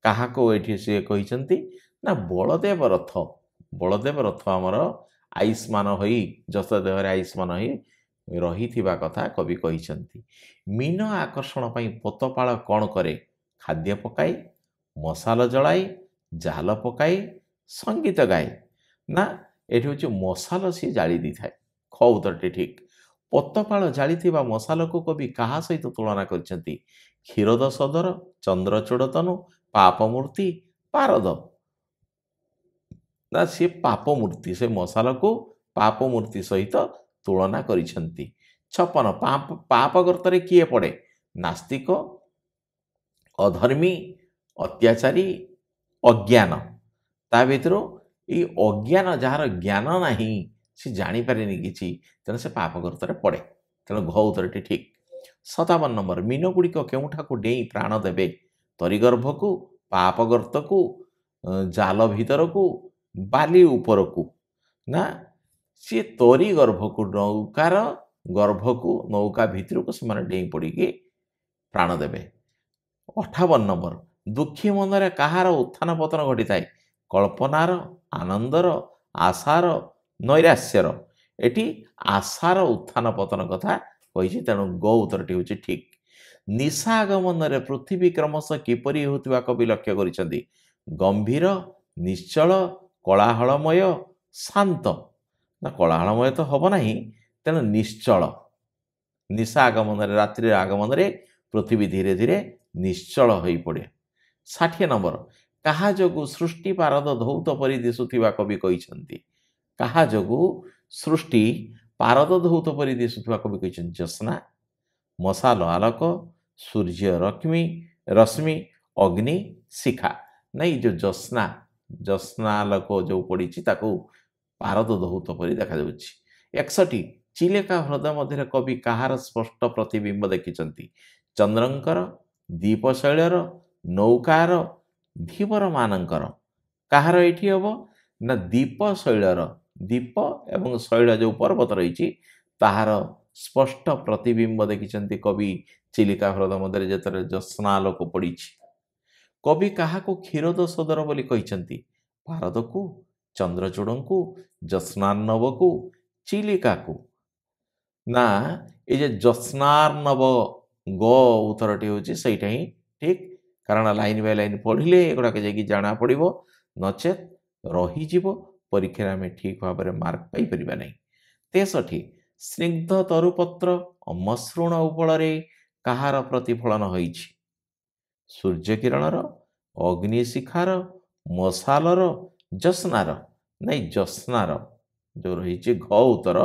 କାହାକୁ ଏଠି ସିଏ କହିଛନ୍ତି? ନା ବଳଦେବ ରଥ। ବଳଦେବ ରଥ ଆମର ଆୟୁଷ୍ମାନ ହୋଇ, ଯଶ ଦେହରେ ଆୟୁଷ୍ମାନ ହୋଇ ରହିଥିବା କଥା କବି କହିଛନ୍ତି। ମୀନ ଆକର୍ଷଣ ପାଇଁ ପୋତପାଳ କ'ଣ କରେ? ଖାଦ୍ୟ ପକାଏ, ମଶାଲ ଜଳାଏ, ଜାଲ ପକାଏ, ସଙ୍ଗୀତ ଗାଏ। ନା ଏଠି ହେଉଛି ମଶାଲ ସିଏ ଜାଳି ଦେଇଥାଏ। ଖ ଉତ୍ତରଟି ଠିକ୍। ପୋତପାଳ ଜାଳିଥିବା ମଶାଲକୁ କବି କାହା ସହିତ ତୁଳନା କରିଛନ୍ତି? କ୍ଷୀରୋଦ ସଦର, ଚନ୍ଦ୍ରଚୂଡ଼ ତନୁ, ପାପମୂର୍ତ୍ତି, ପାରଦ। ନା ସିଏ ପାପମୂର୍ତ୍ତି, ସେ ମଶାଲକୁ ପାପମୂର୍ତ୍ତି ସହିତ ତୁଳନା କରିଛନ୍ତି। 56 ପାପ ଗର୍ତ୍ତରେ କିଏ ପଡ଼େ? ନାସ୍ତିକ, ଅଧର୍ମୀ, ଅତ୍ୟାଚାରୀ, ଅଜ୍ଞାନ। ତା ଭିତରୁ ଏଇ ଅଜ୍ଞାନ, ଯାହାର ଜ୍ଞାନ ନାହିଁ, ସେ ଜାଣିପାରେନି କିଛି, ତେଣୁ ସେ ପାପ ଗର୍ତ୍ତରେ ପଡ଼େ। ତେଣୁ ଘ ଉତ୍ତରଟି ଠିକ୍। 57 ନମ୍ବର ମୀନ ଗୁଡ଼ିକ କେଉଁଠାକୁ ଡେଇଁ ପ୍ରାଣ ଦେବେ? ତରିଗର୍ଭକୁ, ପାପ ଗର୍ତ୍ତକୁ, ଜାଲ ଭିତରକୁ, ବାଲି ଉପରକୁ। ନା ସିଏ ତରି ଗର୍ଭକୁ, ନୌକାର ଗର୍ଭକୁ, ନୌକା ଭିତରକୁ ସେମାନେ ଡେଇଁ ପଡ଼ିକି ପ୍ରାଣ ଦେବେ। 58 ନମ୍ବର ଦୁଃଖୀ ମନରେ କାହାର ଉତ୍ଥାନ ପତନ ଘଟିଥାଏ? କଳ୍ପନାର, ଆନନ୍ଦର, ଆଶାର, ନୈରାଶ୍ୟର। ଏଠି ଆଶାର ଉତ୍ଥାନ ପତନ କଥା କହିଛି, ତେଣୁ ଗ ଉତ୍ତରଟି ହେଉଛି ଠିକ୍। ନିଶା ଆଗମନରେ ପୃଥିବୀ କ୍ରମଶଃ କିପରି ହେଉଥିବା କବି ଲକ୍ଷ୍ୟ କରିଛନ୍ତି? ଗମ୍ଭୀର, ନିଶ୍ଚଳ, କୋଳାହଳମୟ, ଶାନ୍ତ। ନା କୋଳାହଳମୟ ତ ହେବ ନାହିଁ, ତେଣୁ ନିଶ୍ଚଳ। ନିଶା ଆଗମନରେ, ରାତ୍ରିର ଆଗମନରେ ପୃଥିବୀ ଧୀରେ ଧୀରେ ନିଶ୍ଚଳ ହୋଇପଡ଼େ। 60 ନମ୍ବର କାହା ଯୋଗୁଁ ସୃଷ୍ଟି ପାରଦ ଧୌତ ପରି ଦିଶୁଥିବା କବି କହିଛନ୍ତି? କାହା ଯୋଗୁଁ ସୃଷ୍ଟି ପାରଦ ଧୌତ ପରି ଦିଶୁଥିବା କବି କହିଛନ୍ତି? ଜ୍ୟୋତ୍ସ୍ନା, ମଶାଲ ଆଲୋକ, ସୂର୍ଯ୍ୟ ରଶ୍ମି, ଅଗ୍ନି ଶିଖା। ନାଇଁ ଯେଉଁ ଜ୍ୟୋତ୍ସ୍ନା ଆଲୋକ ଯେଉଁ ପଡ଼ିଛି ତାକୁ ପାରଦ ଧୌତ ପରି ଦେଖାଯାଉଛି। 61 ଚିଲିକା ହ୍ରଦ ମଧ୍ୟରେ କବି କାହାର ସ୍ପଷ୍ଟ ପ୍ରତିବିମ୍ବ ଦେଖିଛନ୍ତି? ଚନ୍ଦ୍ରଙ୍କର, ଦ୍ୱୀପଶୈଳର, ନୌକାର, ଧୀବରମାନଙ୍କର। କାହାର ଏଇଠି ହେବ? ନା ଦ୍ୱୀପଶୈଳର। ଦ୍ୱୀପ ଏବଂ ଶୈଳ ଯେଉଁ ପର୍ବତ ରହିଛି ତାହାର ସ୍ପଷ୍ଟ ପ୍ରତିବିମ୍ବ ଦେଖିଛନ୍ତି କବି ଚିଲିକା ହ୍ରଦ ମଧ୍ୟରେ, ଯେତେବେଳେ ଜ୍ୟୋତ୍ସ୍ନା ଆଲୋକ ପଡ଼ିଛି। କବି କାହାକୁ କ୍ଷୀରୋଦ ସଦର ବୋଲି କହିଛନ୍ତି? ପାରଦକୁ, ଚନ୍ଦ୍ରଚୂଡ଼ଙ୍କୁ, ଜ୍ୟୋତ୍ସ୍ନାର୍ଣ୍ଣବକୁ, ଚିଲିକାକୁ। ନା ଏଇ ଯେ ଜ୍ୟୋତ୍ସ୍ନାର୍ଣ୍ଣବ, ଗ ଉତ୍ତରଟି ହେଉଛି ସେଇଟା ହିଁ ଠିକ୍। କାରଣ ଲାଇନ୍ ବାଇ ଲାଇନ୍ ପଢ଼ିଲେ ଏଗୁଡ଼ାକ ଯାଇକି ଜଣାପଡ଼ିବ, ନଚେତ୍ ରହିଯିବ, ପରୀକ୍ଷାରେ ଆମେ ଠିକ୍ ଭାବରେ ମାର୍କ ପାଇପାରିବା ନାହିଁ। 63 ସ୍ନିଗ୍ଧ ତରୁପତ୍ର ମସୃଣ ଉପଳରେ କାହାର ପ୍ରତିଫଳନ ହୋଇଛି? ସୂର୍ଯ୍ୟକିରଣର, ଅଗ୍ନିଶିଖାର, ମଶାଲର, ଜ୍ୟୋତ୍ସ୍ନାର। ନାଇଁ ଜ୍ୟୋତ୍ସ୍ନାର ଯେଉଁ ରହିଛି ଘ ଉତ୍ତର,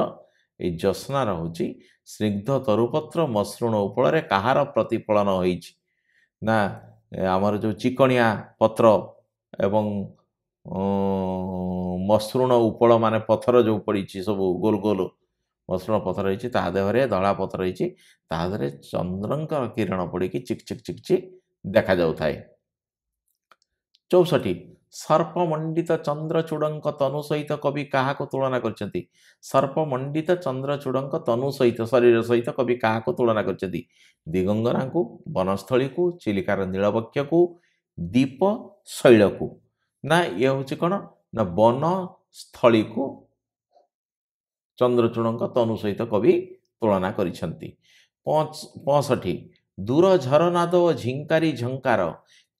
ଏଇ ଜ୍ୟୋତ୍ସ୍ନାର ହେଉଛି ସ୍ନିଗ୍ଧ ତରୁପତ୍ର ମସୃଣ ଉପଳରେ କାହାର ପ୍ରତିଫଳନ ହୋଇଛି? ନା ଆମର ଯେଉଁ ଚିକଣିଆ ପତ୍ର ଏବଂ ମସୃଣ ଉପଳ ମାନେ ପଥର ଯେଉଁ ପଡ଼ିଛି ସବୁ ଗୋଲ ଗୋଲ मसृण पथर रही ता देहरे धला पथर रही ता देहरे चंद्रंकर किरण पड़ी चिक चिक चिक चिक देखा जाउथाए। 64 सर्पमंडित चंद्रचूड़क तनु सहित कवि क्या तुलना करछंती? सर्पमंडित चंद्रचूड़क तनु सहित शरीर सहित कवि क्या तुलना करछंती? दिगंगना को, वनस्थली को, चिलिकार नीलवक्ष को, दीप शैल को। ना ये हूँ कौन ना वनस्थली को चंद्रचूड़क तनु सहित कवि तुलना करिछंती। 65 दूर झरनाद और झिंकारी झंकार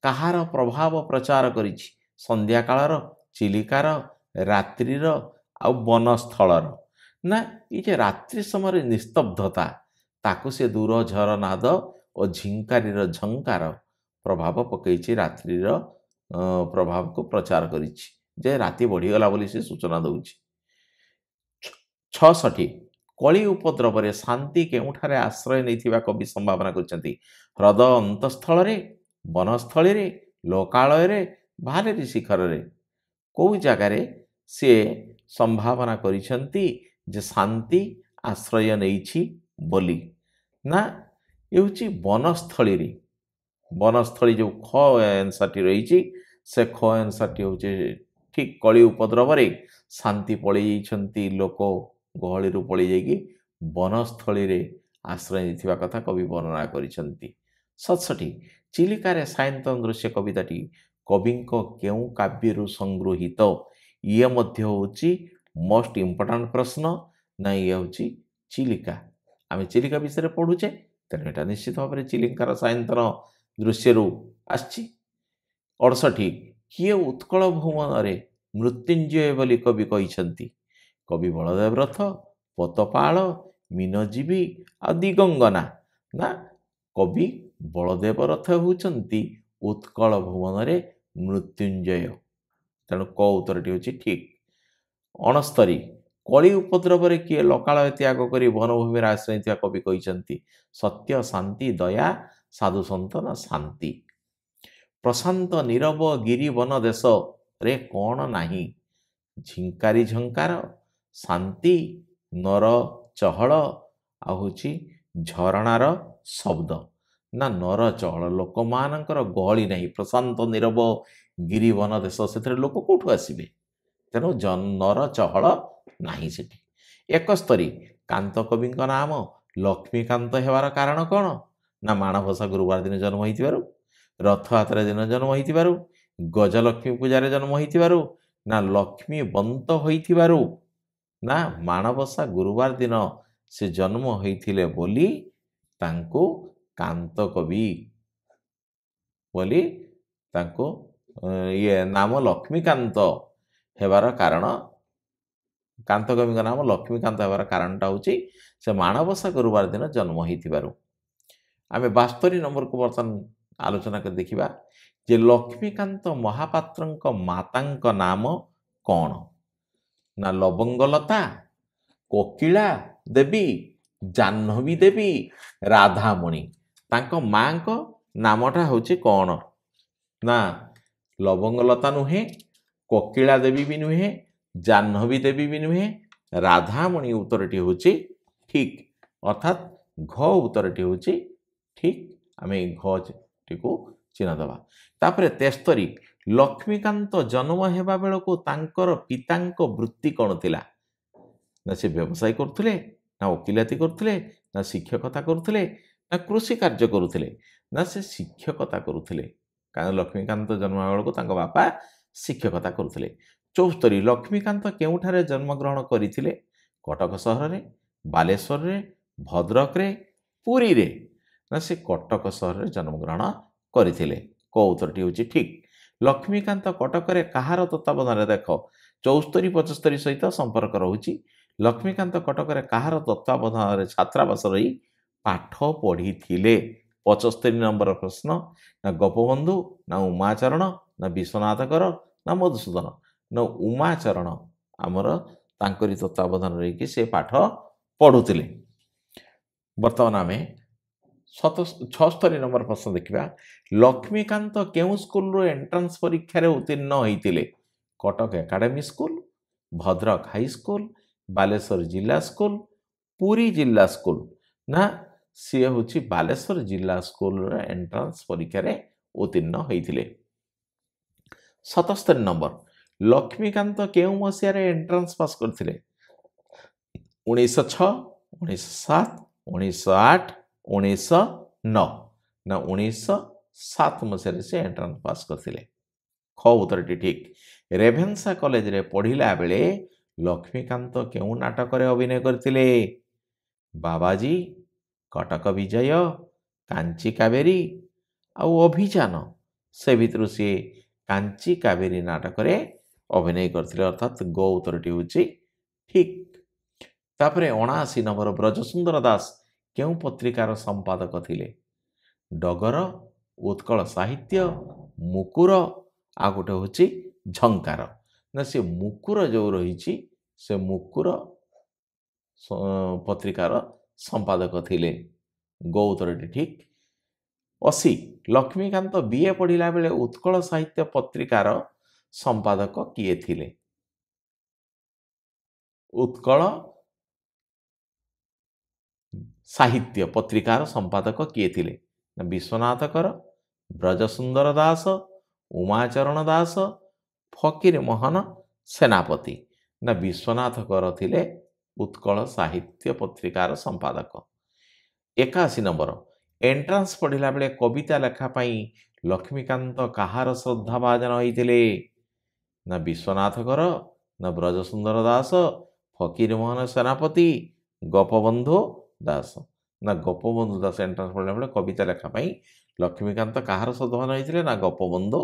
कहार प्रभाव प्रचार करिछि? संध्या कालर, चिलिकार, रात्रिर आ वनस्थलर। ना ये रात्रि समय निस्तब्धता ताकू से दूर झरनाद और झिंकारीर झंकार प्रभाव पकईछि, रात्रिर प्रभाव को प्रचार करिछि जे राति बढ़ीगला बोली से सूचना दउछि। 66 कली उपद्रव रे शांति केउठारे आश्रय नैथिबा कवि संभावना करछंती? ह्रद अंतस्थल रे, वनस्थली रे, लोकालय रे, भालेरी शिखर रे। कौ जगार सी संभावना करिछंती जे शांति आश्रय नैछि बोली? ना ये हूँ वनस्थली रे। वनस्थली जो ख एनसारटी रही से ख एनसारटी हूँ ठीक कली उपद्रव रे शांति पलि जाइछंती, लोक गहली पलि जाइकी वनस्थली रे आश्रय नैथिबा कथा कवि वर्णना करिछंती। 67 चिलिकार सायंतन दृश्य कविताटी कविंक केउ काव्यरु संगृहित? ये मध्य होची मोस्ट इम्पोर्टांट प्रश्न। ना ये होची चिलिका। आम चिलिका विषय पढ़ुचे तेणु यहाँ निश्चित भाव में चिलिकार सायंतन दृश्य आछि। 68 किए उत्कल भुवन रे मृत्युंजय बोली कवि कहिछंती? कवि बलदेव रथ, पोतपाल, मीनजीवी आ दिगंगना। ना कवि बलदेव रथ होउछंती उत्कल भुवन रे मृत्युंजय। तेणु क उत्तरटी होची ठीक। 69 कली उपद्रव रे किए लोकालय त्याग करी वनभूमि आश्रय थिया कवि कहिछंती? सत्य, शांति, दया, साधु सन्तन शांति। प्रशांत नीरव गिरी वन देश रे कौन नाही? झिंकारी झंकार, शांति, नर चहल आ होची झरणार शब्द। ना नर चहल लोक मानकर गहली नहीं। प्रशांत नीरव गिरी वन देश से लोक कौटू आसबे? तेणु नर चहल नाही सेठी। 71 कांत कवि नाम लक्ष्मीकांत हेबार कारण कौन? ना माणबसा गुरुवार दिन जन्म होइतिबारु, रथयात्रा दिन जन्म होइतिबारु, गजलक्ष्मी पूजार जन्म होइतिबारु, ना लक्ष्मी बंत होइतिबारु, ना माणबसा गुरुवार दिन से जन्म होइथिले बोली तांको कांत कवि बोली तांको ये नाम लक्ष्मीकांत हेबार कारण। कांत कवि नाम लक्ष्मीकांत हेबार कारणटा होची से माणबसा गुरुवार दिन जन्म होइतिबारु। आमे 72 नंबर को बर्तन आलोचना कर देखिबा जे लक्ष्मीकांत महापात्रंक मातांक नाम कौन? ना लवंगलता, कोकिला देवी, जाह्नवी देवी, राधामणि। तांको मां को नामटा होची कौन? ना लवंगलता नुहे, कोकिला देवी भी नुहे, जाह्नवी देवी भी नुहे, राधामणि उत्तरटी होची ठीक। अर्थात घ उत्तरटी होची ठीक। आम घ टी को चिन्ह दबा। तापरे 73 लक्ष्मीकांत जन्म हेबा बेलको तांकर पितांक वृत्ति कौन थिला? ना से व्यवसाय करथुले, ना वकिलाती करथुले, ना शिक्षकता करथुले, ना कृषि कार्य करुथुले? ना से शिक्षकता करुथुले। कारण लक्ष्मीकांत जन्म हेबा बेलको तांको बापा शिक्षकता करुथुले। 74 लक्ष्मीकांत केउठारे जन्मग्रहण करिथिले? कटक सहर रे, बालेश्वर रे, भद्रक रे, पुरी रे? ना से कटक सहर रे जन्मग्रहण करिथिले। क उत्तरटी होची ठीक। लक्ष्मीकांत कटक रे कहार तत्वावधान देख 74 75 सहित संपर्क रहुची। लक्ष्मीकांत कटक रे कहार तत्वावधान छात्रावास रही पाठ पढ़ी थिले? 75 नंबर प्रश्न। ना गोपबंधु, ना उमाचरण, ना विश्वनाथकर, ना मधुसूदन? ना उमाचरण आमर तांकरी तत्वावधान रही से पाठ पढ़ुथिले। वर्तमान आम 76 नंबर प्रश्न देखा लक्ष्मीकांत केउ स्कूल एंट्रांस परीक्षा उत्तीर्ण होइतिले? Cuttack academy school, Bhadrak high school, Baleswar जिला स्कूल, पुरी जिला स्कूल ना सी हूँ बालेश्वर जिला स्कूल एंट्रांस परीक्षा रे उत्तीर्ण होते। 77 नंबर लक्ष्मीकांत केउ मसीह एंट्रांस पास करथिले? 1906, 1907, 1908, 1909 ना 1907 मसीह से एंट्रांस पास करथिले। ख उत्तरटी ठीक। रेभेन्सा कॉलेज रे पढ़िला बेले लक्ष्मीकांत केउ नाटक रे अभिनय करथिले? बाबाजी, कटक विजय, कांची कावेरी आउ अभियान से भितर सी कांची कावेरी नाटक रे अभिनय करथिले अर्थात गो उत्तरटी होची ठीक। तापरे 79 नंबर ब्रजसुंदर दास केउ पत्रिकार संपादक थिले? डगर, उत्कल साहित्य, मुकुर आ गोटे होची झंकार ना से मुकुर जो रही से मुकुर पत्रिकार संपादक थिले। गो उत्तरटी ठीक। 80 लक्ष्मीकांत बीए पढ़िला बेले उत्कल साहित्य पत्रिकार संपादक किए थिले? उत्कल साहित्य पत्रिकार संपादक किए थिले? विश्वनाथ कर, ब्रजसुंदर दास, उमाचरण दास, फकीर मोहन सेनापति ना विश्वनाथ कर थिले उत्कल साहित्य पत्रिकार संपादक। 81 नंबर एंट्रांस पढ़िला बेले कविता लेखापाई लक्ष्मीकांत कहार श्रद्धाभाजन होइथिले? ना विश्वनाथ कर, ना ब्रजसुंदर दास, फकीर मोहन सेनापति, गोपबंधु दास ना गोपबंधु दास एंट्रांस पढ़िला बेले कविता लेखापाई लक्ष्मीकांत कहार श्रद्धाभाजन होइथिले? ना गोपबंधु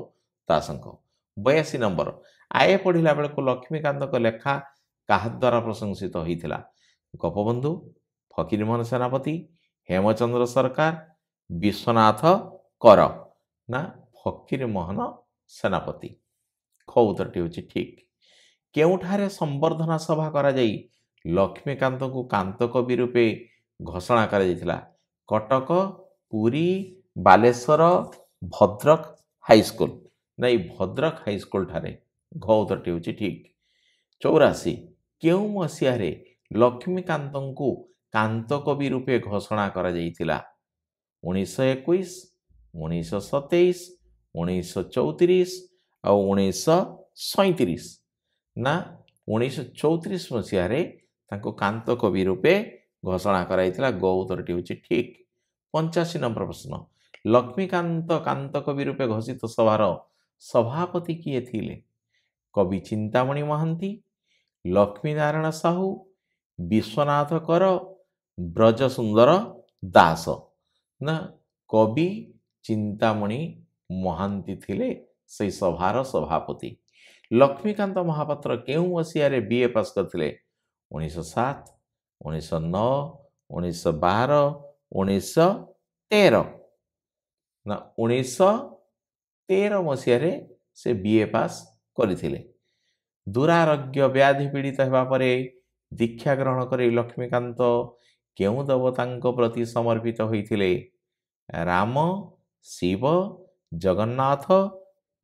दासंक। 82 नंबर आए पढ़िला बेले को लक्ष्मीकांत लेखा काहा द्वारा प्रशंसित होइथिला? गोपबंधु, फकीरमोहन सेनापति, हेमचंद्र सरकार, विश्वनाथ कर ना फकीरमोहन सेनापति। ख उत्तरटी होची ठीक। केउठारे संवर्धना सभा करा जाई लक्ष्मीकांत को कांत कवि रूपे घोषणा करा जाइथिला? कटक, पुरी, बालेश्वर, भद्रक हाईस्कूल ना भद्रक हाईस्कूल ठारे। घ उत्तरटी होची ठीक। 84 केउ मसीह रे लक्ष्मीकांत को कांत कवि रूपे घोषणा करा जाइथिला? 1921, 1927, 1934 और 1937 ना 1934 मसीह रे तांको कांत कवि रूपे घोषणा कराइथिला। गो उत्तरटी होची ठीक। 85 नंबर प्रश्न लक्ष्मीकांत कांत कवि रूपे घोषित सभार सभापति किए थिले? कवि चिंतामणि महांती, लक्ष्मीनारायण साहू, विश्वनाथ कर, ब्रजसुंदर दास ना कवि चिंतामणि महांती थिले से सभार सभापति। लक्ष्मीकांत महापात्र केउ मसीह रे बीए पास करथिले? 1907, 1909, 1912, 1913 ना 1913 मसीह रे से बीए पास करथिले। दुरारोग्य व्याधि पीड़ित हेबा परे दीक्षा ग्रहण करी लक्ष्मीकांत केउ देवतांक प्रति समर्पित होइथिले? राम, शिव, जगन्नाथ,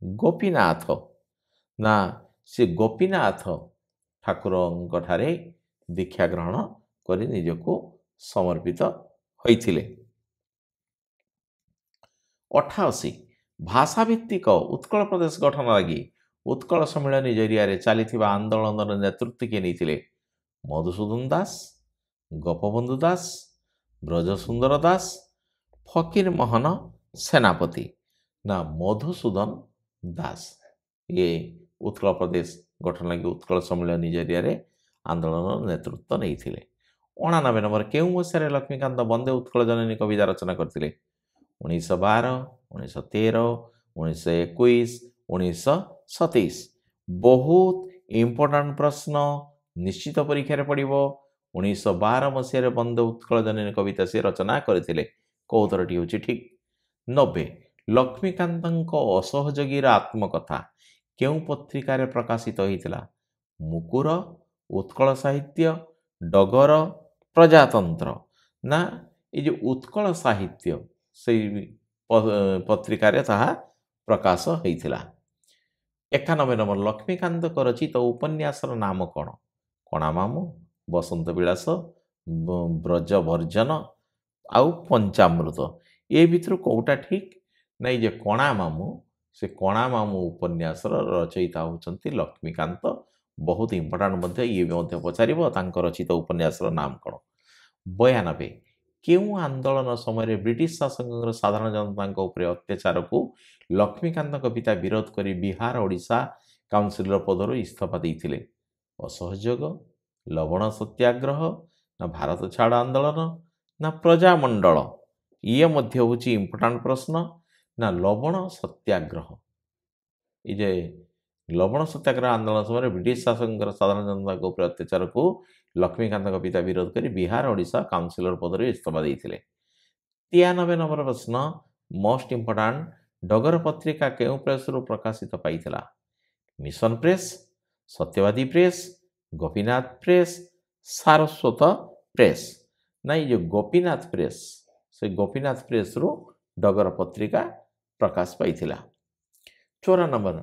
गोपीनाथ ना से गोपीनाथ ठाकुरंक ठारे दीक्षा ग्रहण करी निजको समर्पित होइथिले। 88 भाषाभित्तिक उत्कल प्रदेश गठन लगी उत्कल सम्मेलन जरिया चली आंदोलन नेतृत्व किए नहीं? मधुसूदन दास, गोपबंधु दास, ब्रजसुंदर दास, फकीर मोहन सेनापति ना मधुसूदन दास ये उत्कल प्रदेश गठन लगी उत्कल सम्मेलन जरिया आंदोलन नेतृत्व नहीं? 89 नंबर केउ मसीह लक्ष्मीकांत वंदे उत्कल जननी कविता रचना करथिले? 1912, 1913, 1921, 1927। बहुत इंपोर्टाट प्रश्न निश्चित परीक्षा पड़ो। 1912 मसीह वंदे उत्कल जननी कविता से रचना करथिले। को उत्तरटी होची ठीक। 90 लक्ष्मीकांत असहयोगी आत्मकथा केउ पत्रिकार प्रकाशित होइथिला? मुकुर, उत्कल साहित्य, डगर, प्रजातंत्र ना ये जो उत्कल साहित्य से पत्रिकार ताहा प्रकाश होइथिला। 91 नंबर लक्ष्मीकांत रचित उपन्यासर नाम कौन? कणामामु, बसंत विलास, ବ୍ରଜଭର୍ଜନ ଆଉ ପଞ୍ଚାମୃତ। ଏ ଭିତରୁ କେଉଁଟା ଠିକ୍? ନାଇଁ ଯେ କଣା ମାମୁଁ, ସେ କଣା ମାମୁଁ ଉପନ୍ୟାସର ରଚୟିତା ହେଉଛନ୍ତି ଲକ୍ଷ୍ମୀକାନ୍ତ। ବହୁତ ଇମ୍ପୋର୍ଟାଣ୍ଟ ମଧ୍ୟ, ଇଏ ବି ମଧ୍ୟ ପଚାରିବ ତାଙ୍କ ରଚିତ ଉପନ୍ୟାସର ନାମ କ'ଣ। 92 କେଉଁ ଆନ୍ଦୋଳନ ସମୟରେ ବ୍ରିଟିଶ ଶାସକଙ୍କର ସାଧାରଣ ଜନତାଙ୍କ ଉପରେ ଅତ୍ୟାଚାରକୁ ଲକ୍ଷ୍ମୀକାନ୍ତଙ୍କ ପିତା ବିରୋଧ କରି ବିହାର ଓଡ଼ିଶା କାଉନସିଲର ପଦରୁ ଇସ୍ତଫା ଦେଇଥିଲେ? ଅସହଯୋଗ, ଲବଣ ସତ୍ୟାଗ୍ରହ, ନା ଭାରତ ଛାଡ଼ ଆନ୍ଦୋଳନ, ନା ପ୍ରଜାମଣ୍ଡଳ? ଇଏ ମଧ୍ୟ ହେଉଛି ଇମ୍ପୋର୍ଟାଣ୍ଟ ପ୍ରଶ୍ନ। ନା ଲବଣ ସତ୍ୟାଗ୍ରହ। ଏଇ ଯେ ଲବଣ ସତ୍ୟାଗ୍ରହ ଆନ୍ଦୋଳନ ସମୟରେ ବ୍ରିଟିଶ ଶାସକଙ୍କର ସାଧାରଣ ଜନତାଙ୍କ ଉପରେ ଅତ୍ୟାଚାରକୁ ଲକ୍ଷ୍ମୀକାନ୍ତଙ୍କ ପିତା ବିରୋଧ କରି ବିହାର ଓଡ଼ିଶା କାଉନସିଲର ପଦରୁ ଇସ୍ତଫା ଦେଇଥିଲେ। 93 ନମ୍ବର ପ୍ରଶ୍ନ, ମୋଷ୍ଟ ଇମ୍ପୋର୍ଟାଣ୍ଟ, ଡଗର ପତ୍ରିକା କେଉଁ ପ୍ରେସରୁ ପ୍ରକାଶିତ ପାଇଥିଲା? ମିଶନ ପ୍ରେସ୍, ସତ୍ୟବାଦୀ ପ୍ରେସ୍, ଗୋପୀନାଥ ପ୍ରେସ୍, ସାରସ୍ୱତ ପ୍ରେସ୍। ନା ଏଇ ଯେଉଁ ଗୋପୀନାଥ ପ୍ରେସ୍, ସେ ଗୋପୀନାଥ ପ୍ରେସ୍ରୁ ଡଗର ପତ୍ରିକା ପ୍ରକାଶ ପାଇଥିଲା। 94 ନମ୍ବର,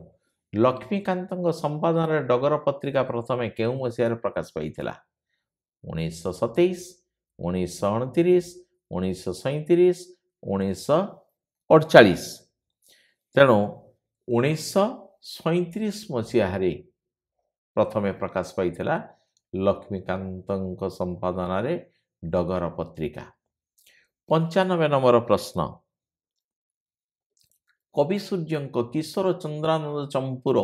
ଲକ୍ଷ୍ମୀକାନ୍ତଙ୍କ ସମ୍ପାଦନାରେ ଡଗର ପତ୍ରିକା ପ୍ରଥମେ କେଉଁ ମସିହାରେ ପ୍ରକାଶ ପାଇଥିଲା? 1927, 1929, 1937, 1948। ତେଣୁ 1937 ମସିହାରେ ପ୍ରଥମେ ପ୍ରକାଶ ପାଇଥିଲା ଲକ୍ଷ୍ମୀକାନ୍ତଙ୍କ ସମ୍ପାଦନାରେ ଡଗର ପତ୍ରିକା। 95 ନମ୍ବର ପ୍ରଶ୍ନ, କବି ସୂର୍ଯ୍ୟଙ୍କ କିଶୋର ଚନ୍ଦ୍ରାନନ୍ଦ ଚମ୍ପୁର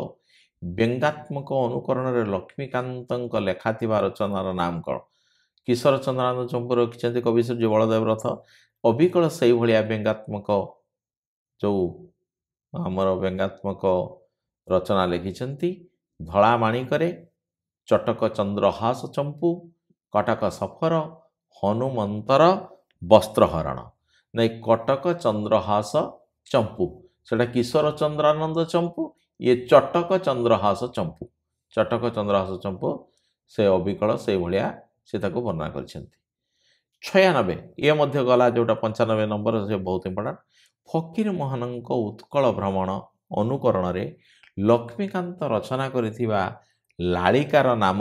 ବ୍ୟଙ୍ଗାତ୍ମକ ଅନୁକରଣରେ ଲକ୍ଷ୍ମୀକାନ୍ତଙ୍କ ଲେଖାଥିବା ରଚନାର ନାମ କ'ଣ? କିଶୋର ଚନ୍ଦ୍ରାନନ୍ଦ ଚମ୍ପୁ ରଖିଛନ୍ତି କବି ସୂର୍ଯ୍ୟ ବଳଦେବ ରଥ। ଅବିକଳ ସେଇଭଳିଆ ବ୍ୟଙ୍ଗାତ୍ମକ ଯେଉଁ ଆମର ବ୍ୟଙ୍ଗାତ୍ମକ ରଚନା ଲେଖିଛନ୍ତି। ଧଳା ମାଣିକରେ, ଚଟକ ଚନ୍ଦ୍ରହାସ ଚମ୍ପୁ, କଟକ ସଫର, ହନୁମନ୍ତର ବସ୍ତ୍ରହରଣ। ନାଇଁ କଟକ ଚନ୍ଦ୍ରହାସ ଚମ୍ପୁ, ସେଟା କିଶୋର ଚନ୍ଦ୍ରାନନ୍ଦ ଚମ୍ପୁ, ଇଏ ଚଟକ ଚନ୍ଦ୍ରହାସ ଚମ୍ପୁ। ଚଟକ ଚନ୍ଦ୍ରହାସ ଚମ୍ପୁ ସେ ଅବିକଳ ସେଇଭଳିଆ ସେ ତାକୁ ବର୍ଣ୍ଣନା କରିଛନ୍ତି। 96 ଇଏ ମଧ୍ୟ ଗଲା, ଯେଉଁଟା 95 ନମ୍ବର, ସେ ବହୁତ ଇମ୍ପୋର୍ଟାଣ୍ଟ। ଫକୀର ମୋହନଙ୍କ ଉତ୍କଳ ଭ୍ରମଣ ଅନୁକରଣରେ ଲକ୍ଷ୍ମୀକାନ୍ତ ରଚନା କରିଥିବା ଲାଳିକାର ନାମ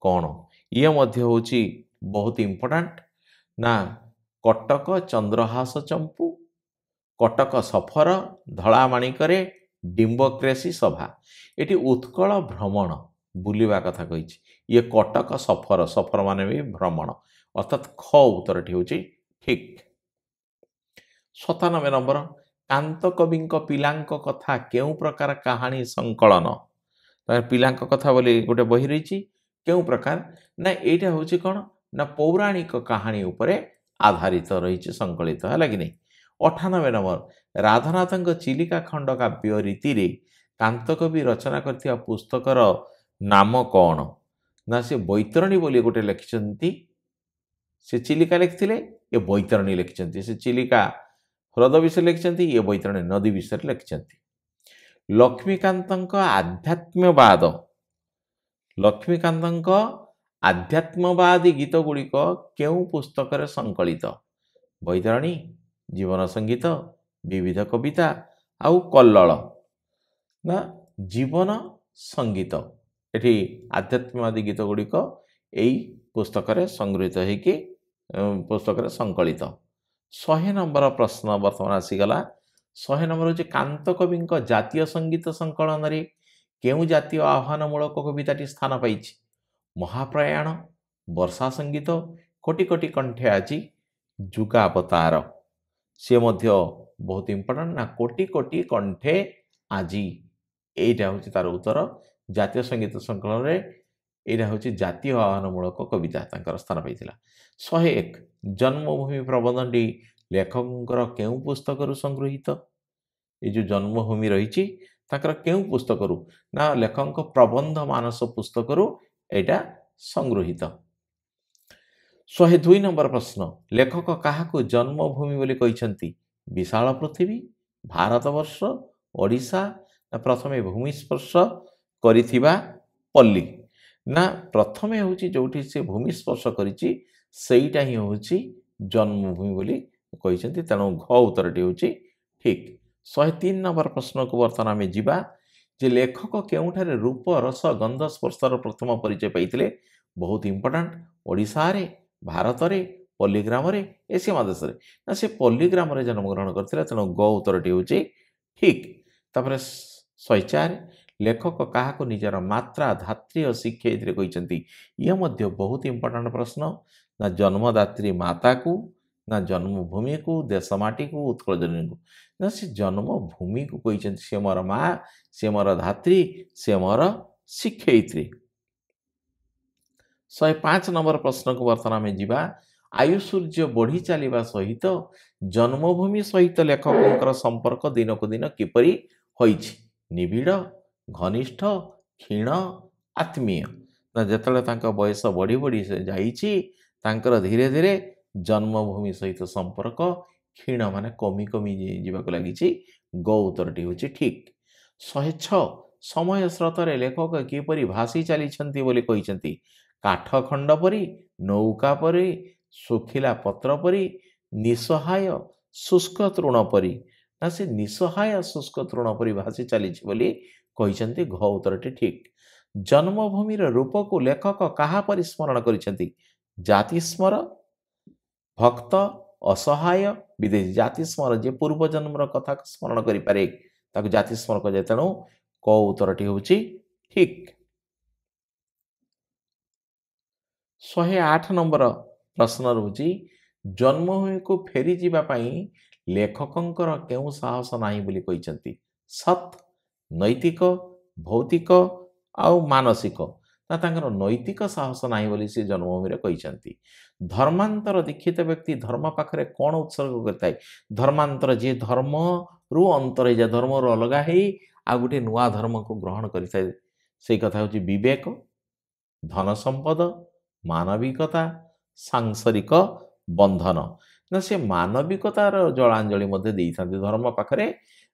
କ'ଣ? ଇଏ ମଧ୍ୟ ହେଉଛି ବହୁତ ଇମ୍ପୋର୍ଟାଣ୍ଟ। ନା କଟକ ଚନ୍ଦ୍ରହାସ ଚମ୍ପୁ, କଟକ ସଫର, ଧଳା ମାଣିକରେ, ଡିମ୍ବକ୍ରେସୀ ସଭା। ଏଠି ଉତ୍କଳ ଭ୍ରମଣ ବୁଲିବା କଥା କହିଛି। ଇଏ କଟକ ସଫର, ସଫର ମାନେ ବି ଭ୍ରମଣ, ଅର୍ଥାତ୍ ଖ ଉତ୍ତରଟି ହେଉଛି ଠିକ୍। 97 ନମ୍ବର, କାନ୍ତ କବିଙ୍କ ପିଲାଙ୍କ କଥା କେଉଁ ପ୍ରକାର କାହାଣୀ ସଂକଳନ? ପିଲାଙ୍କ କଥା ବୋଲି ଗୋଟେ ବହି ରହିଛି, କେଉଁ ପ୍ରକାର? ନା ଏଇଟା ହେଉଛି କ'ଣ? ନା ପୌରାଣିକ କାହାଣୀ ଉପରେ ଆଧାରିତ ରହିଛି, ସଂକଳିତ, ହେଲା କି ନାହିଁ। 98 ନମ୍ବର, ରାଧାନାଥଙ୍କ ଚିଲିକା ଖଣ୍ଡକାବ୍ୟ ରୀତିରେ କାନ୍ତକବି ରଚନା କରିଥିବା ପୁସ୍ତକର ନାମ କ'ଣ? ନା ସେ ବୈତରଣୀ ବୋଲି ଗୋଟେ ଲେଖିଛନ୍ତି। ସେ ଚିଲିକା ଲେଖିଥିଲେ, ଏ ବୈତରଣୀ ଲେଖିଛନ୍ତି। ସେ ଚିଲିକା ହ୍ରଦ ବିଷୟରେ ଲେଖିଛନ୍ତି, ଏ ବୈତରଣୀ ନଦୀ ବିଷୟରେ ଲେଖିଛନ୍ତି। ଲକ୍ଷ୍ମୀକାନ୍ତଙ୍କ ଆଧ୍ୟାତ୍ମ୍ୟବାଦ, ଲକ୍ଷ୍ମୀକାନ୍ତଙ୍କ ଆଧ୍ୟାତ୍ମବାଦୀ ଗୀତ ଗୁଡ଼ିକ କେଉଁ ପୁସ୍ତକରେ ସଂକଳିତ? ବୈତରଣୀ, ଜୀବନ ସଙ୍ଗୀତ, ବିବିଧ କବିତା ଆଉ କଲ୍ଲୋଳ। ନା ଜୀବନ ସଙ୍ଗୀତ। ଏଠି ଆଧ୍ୟାତ୍ମବାଦୀ ଗୀତ ଗୁଡ଼ିକ ଏଇ ପୁସ୍ତକରେ ସଂଗୃହୀତ ହେଇକି ପୁସ୍ତକରେ ସଂକଳିତ। 100 ନମ୍ବର ପ୍ରଶ୍ନ ବର୍ତ୍ତମାନ ଆସିଗଲା। 100 ନମ୍ବର ହେଉଛି କାନ୍ତ କବିଙ୍କ ଜାତୀୟ ସଙ୍ଗୀତ ସଂକଳନରେ କେଉଁ ଜାତୀୟ ଆହ୍ୱାନମୂଳକ କବିତାଟି ସ୍ଥାନ ପାଇଛି? ମହାପ୍ରୟାଣ, ବର୍ଷା ସଙ୍ଗୀତ, କୋଟି କୋଟି କଣ୍ଠେ ଆଜି, ଯୁଗାବତାର। ସେ ମଧ୍ୟ ବହୁତ ଇମ୍ପୋର୍ଟାଣ୍ଟ। ନା କୋଟି କୋଟି କଣ୍ଠେ ଆଜି, ଏଇଟା ହେଉଛି ତାର ଉତ୍ତର। ଜାତୀୟ ସଙ୍ଗୀତ ସଂକଳନରେ ଏଇଟା ହେଉଛି ଜାତୀୟ ଆହ୍ୱାନମୂଳକ କବିତା, ତାଙ୍କର ସ୍ଥାନ ପାଇଥିଲା। 101 ଜନ୍ମଭୂମି ପ୍ରବନ୍ଧଟି ଲେଖକଙ୍କର କେଉଁ ପୁସ୍ତକରୁ ସଂଗୃହୀତ? ଏ ଯେଉଁ ଜନ୍ମଭୂମି ରହିଛି ତାଙ୍କର କେଉଁ ପୁସ୍ତକରୁ? ନା ଲେଖକଙ୍କ ପ୍ରବନ୍ଧ ମାନସ ପୁସ୍ତକରୁ ଏଇଟା ସଂଗୃହୀତ। 102 ନମ୍ବର ପ୍ରଶ୍ନ, ଲେଖକ କାହାକୁ ଜନ୍ମଭୂମି ବୋଲି କହିଛନ୍ତି? ବିଶାଳ ପୃଥିବୀ, ଭାରତବର୍ଷ, ଓଡ଼ିଶା, ନା ପ୍ରଥମେ ଭୂମିସ୍ପର୍ଶ କରିଥିବା ପଲ୍ଲୀ? ନା ପ୍ରଥମେ ହେଉଛି ଯେଉଁଠି ସେ ଭୂମିସ୍ପର୍ଶ କରିଛି ସେଇଟା ହିଁ ହେଉଛି ଜନ୍ମଭୂମି ବୋଲି କହିଛନ୍ତି। ତେଣୁ ଘ ଉତ୍ତରଟି ହେଉଛି ଠିକ୍। 103 ନମ୍ବର ପ୍ରଶ୍ନକୁ ବର୍ତ୍ତମାନ ଆମେ ଯିବା ଯେ ଲେଖକ କେଉଁଠାରେ ରୂପ, ରସ, ଗନ୍ଧ, ସ୍ପର୍ଶର ପ୍ରଥମ ପରିଚୟ ପାଇଥିଲେ? ବହୁତ ଇମ୍ପୋର୍ଟାଣ୍ଟ। ଓଡ଼ିଶାରେ, भारत रे पल्लीग्राम रे एशिया महादेश रे ना से पल्लीग्राम रे जन्मग्रहण करथिला तेणु ग उत्तरटी होची ठीक। तापर 104 लेखक काहाको निजर मात्रा धात्री और शिक्षयित्री कहिसंती ये मध्य बहुत इंपोर्टेंट प्रश्न ना जन्मदात्री माता को ना जन्मभूमि को देशमाटी को उत्कल जननी को ना से जन्मभूमि को कहिसंती से मोर माँ से मोर धात्री से मोर शिक्षयित्री। 105 नंबर प्रश्न को बर्तमान आम जीवा आयु सूर्य बढ़ी चलवा सहित जन्मभूमि सहित लेखकों संपर्क दिन को दिन किपरि होइछि निबिड़ घनिष्ठ क्षीण आत्मीय ना जिते बयस बढ़ी बढ़ी से जाइछि तांकर धीरे धीरे जन्मभूमि सहित संपर्क क्षीण माने कमी कमी जीवाक लगी गो उत्तरटी होछि ठीक। 106 समय स्रोतर लेखक किपरि भासी चली बोली कहिसंती काठ खंड परी नौका परी सुखिला पत्र परी निसहाय शुष्क तृण परी ना से निसहाय शुष्क तृण परी भासी चली बोली कहिसंती घ उत्तरटी ठीक। जन्मभूमि रूप को लेखक कहा परि स्मरण करिसंती जाति स्मर भक्त असहाय विदेशी जाति स्मर जे पूर्व जन्मर कथा स्मरण करि पारे ताकु जाति स्मर कहे तेणु क उत्तरटी होछि ठीक। 108 नंबर प्रश्न रहुछि जन्मभूमि को फेरी जीवा पाई लेखकंकर केउ साहस नाही बोली कहिसंती सत नैतिक भौतिक आउ मानसिक ना तांकर नैतिक साहस नाही बोली से जन्मभूमि रे कहिसंती। धर्मांतर दीक्षित व्यक्ति धर्म पाखरे कौन उत्सर्ग करताय धर्मांतर जे धर्म रु अंतर जा धर्म रु अलगा हेई आ गुटे नुआ धर्म को ग्रहण करिताय से कथा होछि विवेक धन संपद मानविकता सांसारिक बंधन ना से मानविकतार जलांजलि मध्य देइथांती धर्म पाखरे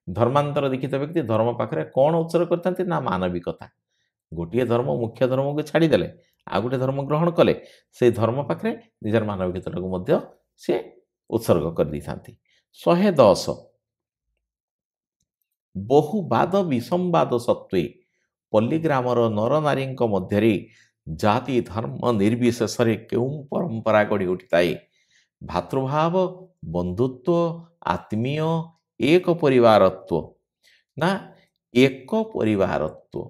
धर्मांतर दीक्षित व्यक्ति धर्म पाखरे कौन उत्सर्ग करतांती ना मानविकता गोटे धर्म मुख्य धर्म को छाड़ीदेले आ गोटे धर्म ग्रहण कले से धर्म पाखरे निजर मानविकता को मध्य से उत्सर्ग कर देइथांती। 110 बहुवाद विसंवाद सत्वे पल्लीग्रामर नर नारी मध्य जाति धर्म निर्विशेष केउं परंपरा गढ़ी उठिताए भातृभाव बंधुत्व आत्मीय एक परिवारत्व ना एक परिवारत्व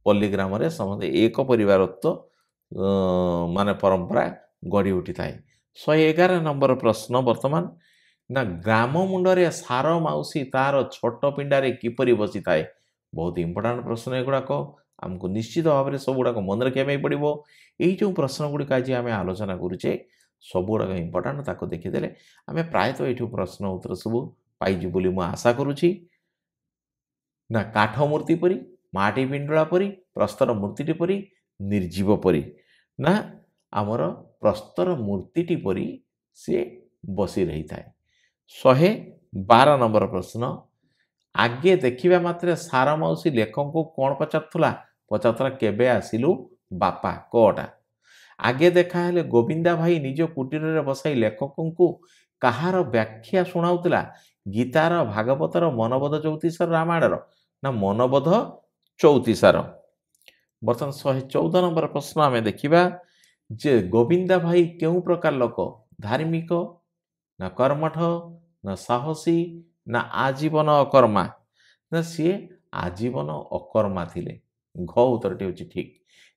पल्लीग्राम रे समस्त एक परिवारत्व माने परंपरा गढ़ी उठी थाए। 111 नंबर प्रश्न वर्तमान ना ग्राम मुंडरे सार माउसी तार छोट पिंडारे किपरि बसी थाए बहुत इंपोर्टेंट प्रश्न एगुड़ाक आमको निश्चित भाव में सब गुड़ाक मन रखा पड़ो यही जो प्रश्न गुड़िक आज आम आलोचना करुचे सब गुड़ाक इंपोर्टेंट ताको देखीदे आम प्रायतः ये प्रश्न उत्तर सब पाइजु बोली मु आशा करुछि ना काठ मूर्ति परी माटी पिंडुला परी प्रस्तर मूर्तिटी परी निर्जीव परी ना आमर प्रस्तर मूर्तिटी परी से बसी रही थाए। 112 नंबर प्रश्न आगे देखिबा मात्रे सारा माउसी लेखक को कौन पचारुला पचारुला केबे आसिलु बापा कोटा आगे देखा हेले गोविंदा भाई निज कुटीर रे बसाई लेखक को कहार व्याख्या सुनाउतला गीतार भागवतर मनबोध चौतीसार रामायणर ना मनबोध चौतीसार। बर्तमान 114 नंबर प्रश्न आम देखा जे गोविंदा भाई केउ प्रकार लोक धार्मिक ना कर्मठ ना साहसी ना आजीवन अकर्मा ना सी आजीवन अकर्मा थिले घ उत्तरटी होछि ठीक।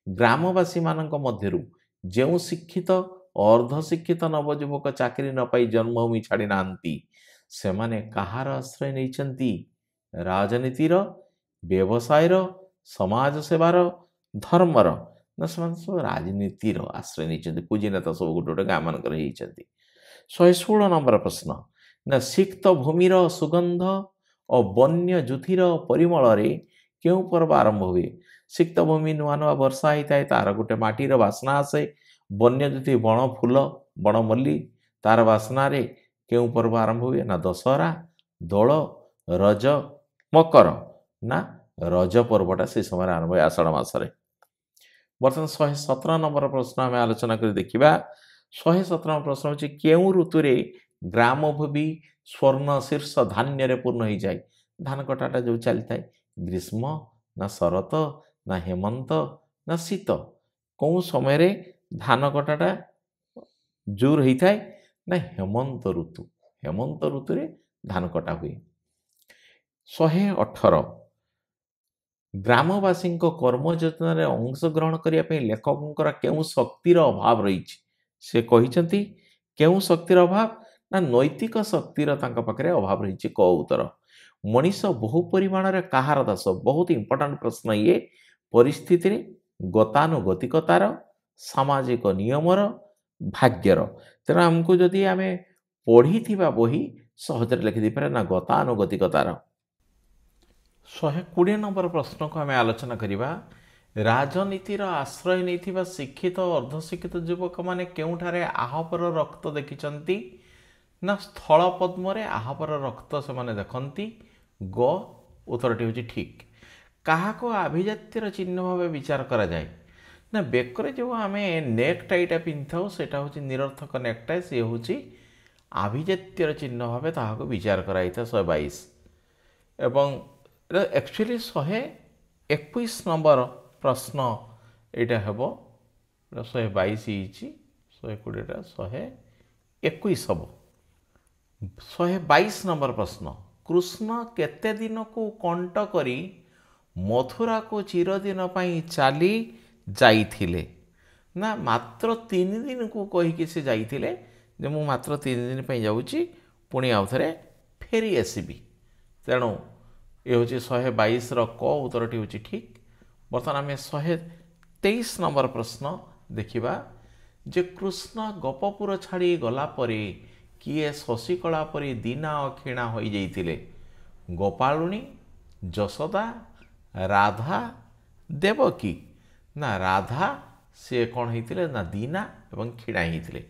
ग्रामवासी मानक मध्यरु जेउ शिक्षित अर्धशिक्षित नवजुवक चाकरी न पाई जन्मभूमि छाड़ी नांती से माने कहार आश्रय नैछंती राजनीतिर व्यवसायर समाज सेवार धर्मर ना से राजनीतिर आश्रय नहीं पूंजीनेता सब गोटे गोटे गाँ मानक 116 नंबर प्रश्न ना सिक्त भूमिर सुगंध और वन्य जुथिर परिमल क्यों पर्व आरंभ हुए सिक्त भूमि नुआ नुआ वर्षा होता है तार गोटे माटीर बास्ना आसे वन्य जुथि बण फूल बण मल्ली तार बास्ना क्यों पर्व आरंभ हुए ना दशहरा दोल रज मकर ना रज पर्वटा से समय आरंभ हुए आषाढ़ मासरे। बर्तमान 117 नंबर प्रश्न आम आलोचना कर देखा 117 प्रश्न होछि केउ ऋतुरे ग्रामभूमि स्वर्ण शीर्ष धान्य पूर्ण हो जाए धान कटाटा जो चलता है ग्रीष्म ना शरत ना हेमंत ना शीत कौ समय धान कटाटा ଜୋର ହେଇଥାଏ ନା ହେମନ୍ତ ଋତୁ। ହେମନ୍ତ ଋତୁରେ ଧାନ କଟା ହୁଏ। 118 ଗ୍ରାମବାସୀଙ୍କ କର୍ମଯୋଜନାରେ ଅଂଶଗ୍ରହଣ କରିବା ପାଇଁ ଲେଖକଙ୍କର କେଉଁ ଶକ୍ତିର ଅଭାବ ରହିଛି? ସେ କହିଛନ୍ତି କେଉଁ ଶକ୍ତିର ଅଭାବ? ନା ନୈତିକ ଶକ୍ତିର ତାଙ୍କ ପାଖରେ ଅଭାବ ରହିଛି। କ ଉତ୍ତର। ମଣିଷ ବହୁ ପରିମାଣରେ କାହାର ଦାସ? ବହୁତ ଇମ୍ପୋର୍ଟାଣ୍ଟ ପ୍ରଶ୍ନ ଇଏ। ପରିସ୍ଥିତିରେ, ଗତାନୁଗତିକତାର, ସାମାଜିକ ନିୟମର, ଭାଗ୍ୟର। ତେଣୁ ଆମକୁ ଯଦି ଆମେ ପଢ଼ିଥିବା ବହି ସହଜରେ ଲେଖିଦେଇପାରେ ନା ଗତାନୁଗତିକତାର। 120 ନମ୍ବର ପ୍ରଶ୍ନକୁ ଆମେ ଆଲୋଚନା କରିବା। ରାଜନୀତିର ଆଶ୍ରୟ ନେଇଥିବା ଶିକ୍ଷିତ ଓ ଅର୍ଦ୍ଧଶିକ୍ଷିତ ଯୁବକମାନେ କେଉଁଠାରେ ଆହପର ରକ୍ତ ଦେଖିଛନ୍ତି? ନା ସ୍ଥଳ ପଦ୍ମରେ ଆହପର ରକ୍ତ ସେମାନେ ଦେଖନ୍ତି। ଗ ଉତ୍ତରଟି ହେଉଛି ଠିକ୍। କାହାକୁ ଆଭିଜାତ୍ୟର ଚିହ୍ନ ଭାବେ ବିଚାର କରାଯାଏ? ନା ବେକରେ ଯେଉଁ ଆମେ ନେକ୍ ଟାଇଟା ପିନ୍ଧିଥାଉ ସେଇଟା ହେଉଛି ନିରର୍ଥକ ନେକ୍ ଟାଇ, ସିଏ ହେଉଛି ଆଭିଜାତ୍ୟର ଚିହ୍ନ ଭାବେ ତାହାକୁ ବିଚାର କରାଯାଇଥାଏ। 122 ଏବଂ ଆକ୍ଚୁଆଲି 121 ନମ୍ବର ପ୍ରଶ୍ନ ଏଇଟା ହେବ। 122 ହେଇଛି, 120ଟା 121 ହେବ। 122 ନମ୍ବର ପ୍ରଶ୍ନ। କୃଷ୍ଣ କେତେ ଦିନକୁ କଣ୍ଟ କରି ମଥୁରାକୁ ଚିରଦିନ ପାଇଁ ଚାଲି ଯାଇଥିଲେ? ନା ମାତ୍ର 3 ଦିନକୁ କହିକି ସେ ଯାଇଥିଲେ ଯେ ମୁଁ ମାତ୍ର 3 ଦିନ ପାଇଁ ଯାଉଛି, ପୁଣି ଆଉଥରେ ଫେରି ଆସିବି। ତେଣୁ ଏ ହେଉଛି 122ର କ ଉତ୍ତରଟି ହେଉଛି ଠିକ୍। ବର୍ତ୍ତମାନ ଆମେ 123 ନମ୍ବର ପ୍ରଶ୍ନ ଦେଖିବା ଯେ କୃଷ୍ଣ ଗୋପପୁର ଛାଡ଼ି ଗଲା ପରେ କିଏ ଶଶିକଳା ପରି ଦୀନା ଅକ୍ଷୀଣା ହୋଇଯାଇଥିଲେ? ଗୋପାଳୁଣୀ, ଯଶୋଦା, ରାଧା, ଦେବକୀ। ନା ରାଧା ସେ କ'ଣ ହେଇଥିଲେ? ନା ଦୀନା ଏବଂ କ୍ଷୀଣା ହେଇଥିଲେ।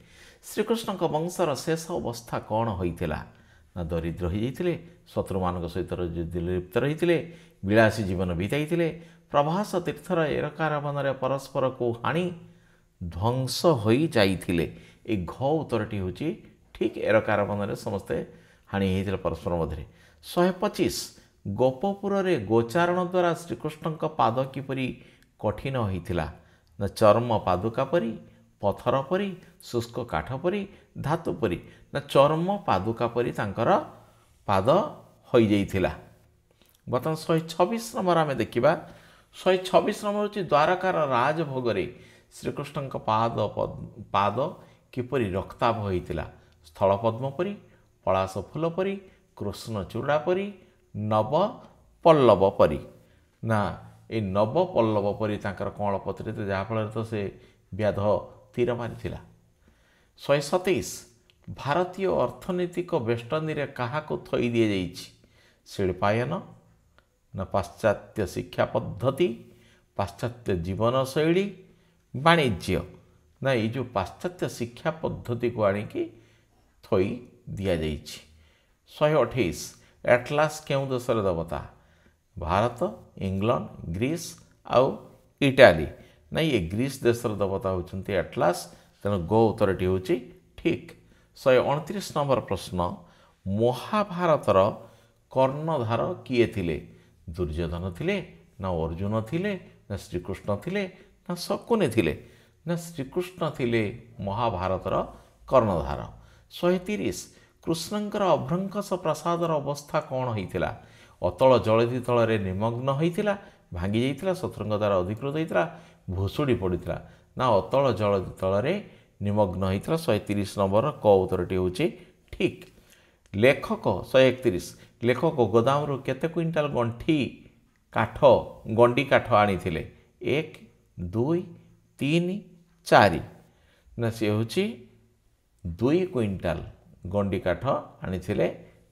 ଶ୍ରୀକୃଷ୍ଣଙ୍କ ବଂଶର ଶେଷ ଅବସ୍ଥା କ'ଣ ହୋଇଥିଲା? ନା ଦରିଦ୍ର ହୋଇଯାଇଥିଲେ, ଶତ୍ରୁମାନଙ୍କ ସହିତ ଲିପ୍ତ ରହିଥିଲେ, ବିଳାସୀ ଜୀବନ ବିତାଇଥିଲେ, ପ୍ରଭାସ ତୀର୍ଥର ଏରକାରବନରେ ପରସ୍ପରକୁ ହାଣି ଧ୍ୱଂସ ହୋଇଯାଇଥିଲେ। ଏ ଘ ଉତ୍ତରଟି ହେଉଛି ଠିକ୍। ଏରକାରବନରେ ସମସ୍ତେ ହାଣି ହେଇଥିଲେ ପରସ୍ପର ମଧ୍ୟରେ। 125 ଗୋପପୁରରେ ଗୋଚାରଣ ଦ୍ୱାରା ଶ୍ରୀକୃଷ୍ଣଙ୍କ ପାଦ କିପରି କଠିନ ହୋଇଥିଲା? ନା ଚର୍ମ ପାଦୁକା ପରି, ପଥର ପରି, ଶୁଷ୍କ କାଠ ପରି, ଧାତୁ ପରି। ନା ଚର୍ମ ପାଦୁକା ପରି ତାଙ୍କର ପାଦ ହୋଇଯାଇଥିଲା। ବର୍ତ୍ତମାନ 126 ନମ୍ବର ଆମେ ଦେଖିବା। 126 ନମ୍ବର ହେଉଛି ଦ୍ୱାରକାର ରାଜଭୋଗରେ ଶ୍ରୀକୃଷ୍ଣଙ୍କ ପାଦ କିପରି ରକ୍ତାଭ ହୋଇଥିଲା? ସ୍ଥଳପଦ୍ମ ପରି, ପଳାଶ ଫୁଲ ପରି, କୃଷ୍ଣଚୂଡ଼ା ପରି, ନବପଲ୍ଲବ ପରି। ନା ଏ ନବପଲ୍ଲବ ପରି ତାଙ୍କର କଅଁଳ ପତ୍ରିତ, ଯାହାଫଳରେ ତ ସେ ବ୍ୟାଧ ତୀର ମାରିଥିଲା। 127 ଭାରତୀୟ ଅର୍ଥନୈତିକ ବେଷ୍ଟନୀରେ କାହାକୁ ଥୋଇ ଦିଆଯାଇଛି? ଶିଳ୍ପାୟନ, ନା ପାଶ୍ଚାତ୍ୟ ଶିକ୍ଷା ପଦ୍ଧତି, ପାଶ୍ଚାତ୍ୟ ଜୀବନଶୈଳୀ, ବାଣିଜ୍ୟ। ନା ଏଇ ଯେଉଁ ପାଶ୍ଚାତ୍ୟ ଶିକ୍ଷା ପଦ୍ଧତିକୁ ଆଣିକି ଥୋଇ ଦିଆଯାଇଛି। 128 ଆଟଲାସ୍ କେଉଁ ଦେଶର ଦେବତା? ଭାରତ, ଇଂଲଣ୍ଡ, ଗ୍ରୀସ୍ ଆଉ ଇଟାଲୀ। ନା ଇଏ ଗ୍ରୀସ୍ ଦେଶର ଦେବତା ହେଉଛନ୍ତି ଆଟଲାସ୍। ତେଣୁ ଗୋ ଉତ୍ତରଟି ହେଉଛି ଠିକ୍। 129 ନମ୍ବର ପ୍ରଶ୍ନ। ମହାଭାରତର କର୍ଣ୍ଣଧାର କିଏ ଥିଲେ? ଦୁର୍ଯ୍ୟୋଧନ ଥିଲେ, ନା ଅର୍ଜୁନ ଥିଲେ, ନା ଶ୍ରୀକୃଷ୍ଣ ଥିଲେ, ନା ଶକୁନି ଥିଲେ? ନା ଶ୍ରୀକୃଷ୍ଣ ଥିଲେ ମହାଭାରତର କର୍ଣ୍ଣଧାର। 130 କୃଷ୍ଣଙ୍କର ଅଭ୍ରଙ୍କଶ ପ୍ରାସାଦର ଅବସ୍ଥା କ'ଣ ହୋଇଥିଲା? ଅତଳ ଜଳଧି ତଳରେ ନିମଗ୍ନ ହୋଇଥିଲା, ଭାଙ୍ଗି ଯାଇଥିଲା, ଶତ୍ରୁଙ୍କ ଦ୍ୱାରା ଅଧିକୃତ ହୋଇଥିଲା, ଭୁଷୁଡ଼ି ପଡ଼ିଥିଲା। ନା ଅତଳ ଜଳଧି ତଳରେ ନିମଗ୍ନ ହୋଇଥିଲା। 130 ନମ୍ବର କ ଉତ୍ତରଟି ହେଉଛି ଠିକ୍। ଲେଖକ 131 ଲେଖକ ଗୋଦାମରୁ କେତେ କୁଇଣ୍ଟାଲ ଗଣ୍ଡି କାଠ ଆଣିଥିଲେ? 1, 2, 3, 4। ନା ସେ ହେଉଛି 2 କୁଇଣ୍ଟାଲ ଗଣ୍ଡି କାଠ ଆଣିଥିଲେ।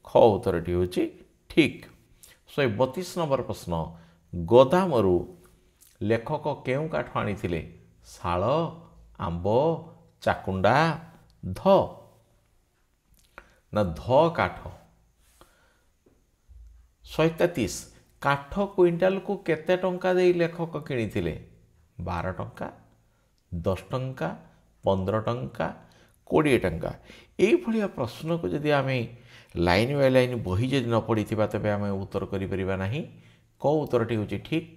ଖ ଉତ୍ତରଟି ହେଉଛି ଠିକ୍। 132 ନମ୍ବର ପ୍ରଶ୍ନ। ଗୋଦାମରୁ ଲେଖକ କେଉଁ କାଠ ଆଣିଥିଲେ? ଶାଳ, ଆମ୍ବ, ଚାକୁଣ୍ଡା, ଧ। ନା ଧ କାଠ। 133 କାଠ କୁଇଣ୍ଟାଲକୁ କେତେ ଟଙ୍କା ଦେଇ ଲେଖକ କିଣିଥିଲେ? 12 ଟଙ୍କା, 10 ଟଙ୍କା, 15 ଟଙ୍କା, 20 ଟଙ୍କା। ଏଇଭଳିଆ ପ୍ରଶ୍ନକୁ ଯଦି ଆମେ ଲାଇନ୍ ବାଇ ଲାଇନ୍ ବହି ଯଦି ନ ପଢ଼ିଥିବା ତେବେ ଆମେ ଉତ୍ତର କରିପାରିବା ନାହିଁ। କ ଉତ୍ତରଟି ହେଉଛି ଠିକ୍,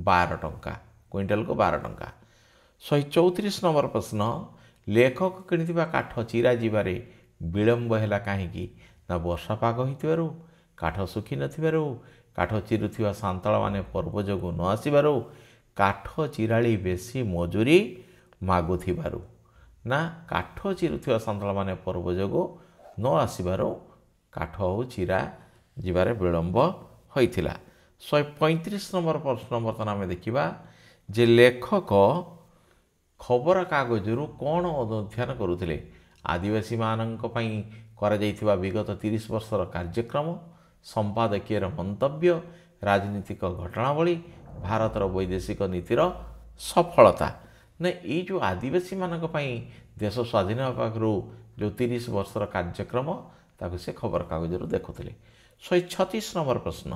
12 ଟଙ୍କା। କୁଇଣ୍ଟାଲକୁ 12 ଟଙ୍କା। 134 ନମ୍ବର ପ୍ରଶ୍ନ। लेखक किଣିଥିବା କାଠ ଚିରା ଯିବାରେ ବିଳମ୍ବ ହେଲା କାହିଁକି ନା ବର୍ଷା ପାଗ ହୋଇଥିବାରୁ, କାଠ ଶୁଖି ନଥିବାରୁ, କାଠ ଚିରୁଥିବା ସାନ୍ତାଳମାନେ ପର୍ବ ଯୋଗୁଁ ନ ଆସିବାରୁ, କାଠ ଚିରାଳି ବେଶୀ ମଜୁରୀ ମାଗୁଥିବାରୁ। ନା କାଠ ଚିରୁଥିବା ସାନ୍ତାଳମାନେ ପର୍ବ ଯୋଗୁଁ ନ ଆସିବାରୁ କାଠ ଆଉ ଚିରା ଯିବାରେ ବିଳମ୍ବ ହୋଇଥିଲା। 135 ନମ୍ବର ପ୍ରଶ୍ନ ବର୍ତ୍ତମାନ ଆମେ ଦେଖିବା ଯେ ଲେଖକ ଖବରକାଗଜରୁ କ'ଣ ଅନୁଧ୍ୟାନ କରୁଥିଲେ। ଆଦିବାସୀମାନଙ୍କ ପାଇଁ କରାଯାଇଥିବା ବିଗତ 30 ବର୍ଷର କାର୍ଯ୍ୟକ୍ରମ, ସମ୍ପାଦକୀୟର ମନ୍ତବ୍ୟ, ରାଜନୈତିକ ଘଟଣାବଳୀ, ଭାରତର ବୈଦେଶିକ ନୀତିର ସଫଳତା। ନା ଏଇ ଯେଉଁ ଆଦିବାସୀମାନଙ୍କ ପାଇଁ ଦେଶ ସ୍ୱାଧୀନ ହେବା ପାଖରୁ ଯେଉଁ 30 ବର୍ଷର କାର୍ଯ୍ୟକ୍ରମ ତାକୁ ସେ ଖବରକାଗଜରୁ ଦେଖୁଥିଲେ। 136 ନମ୍ବର ପ୍ରଶ୍ନ,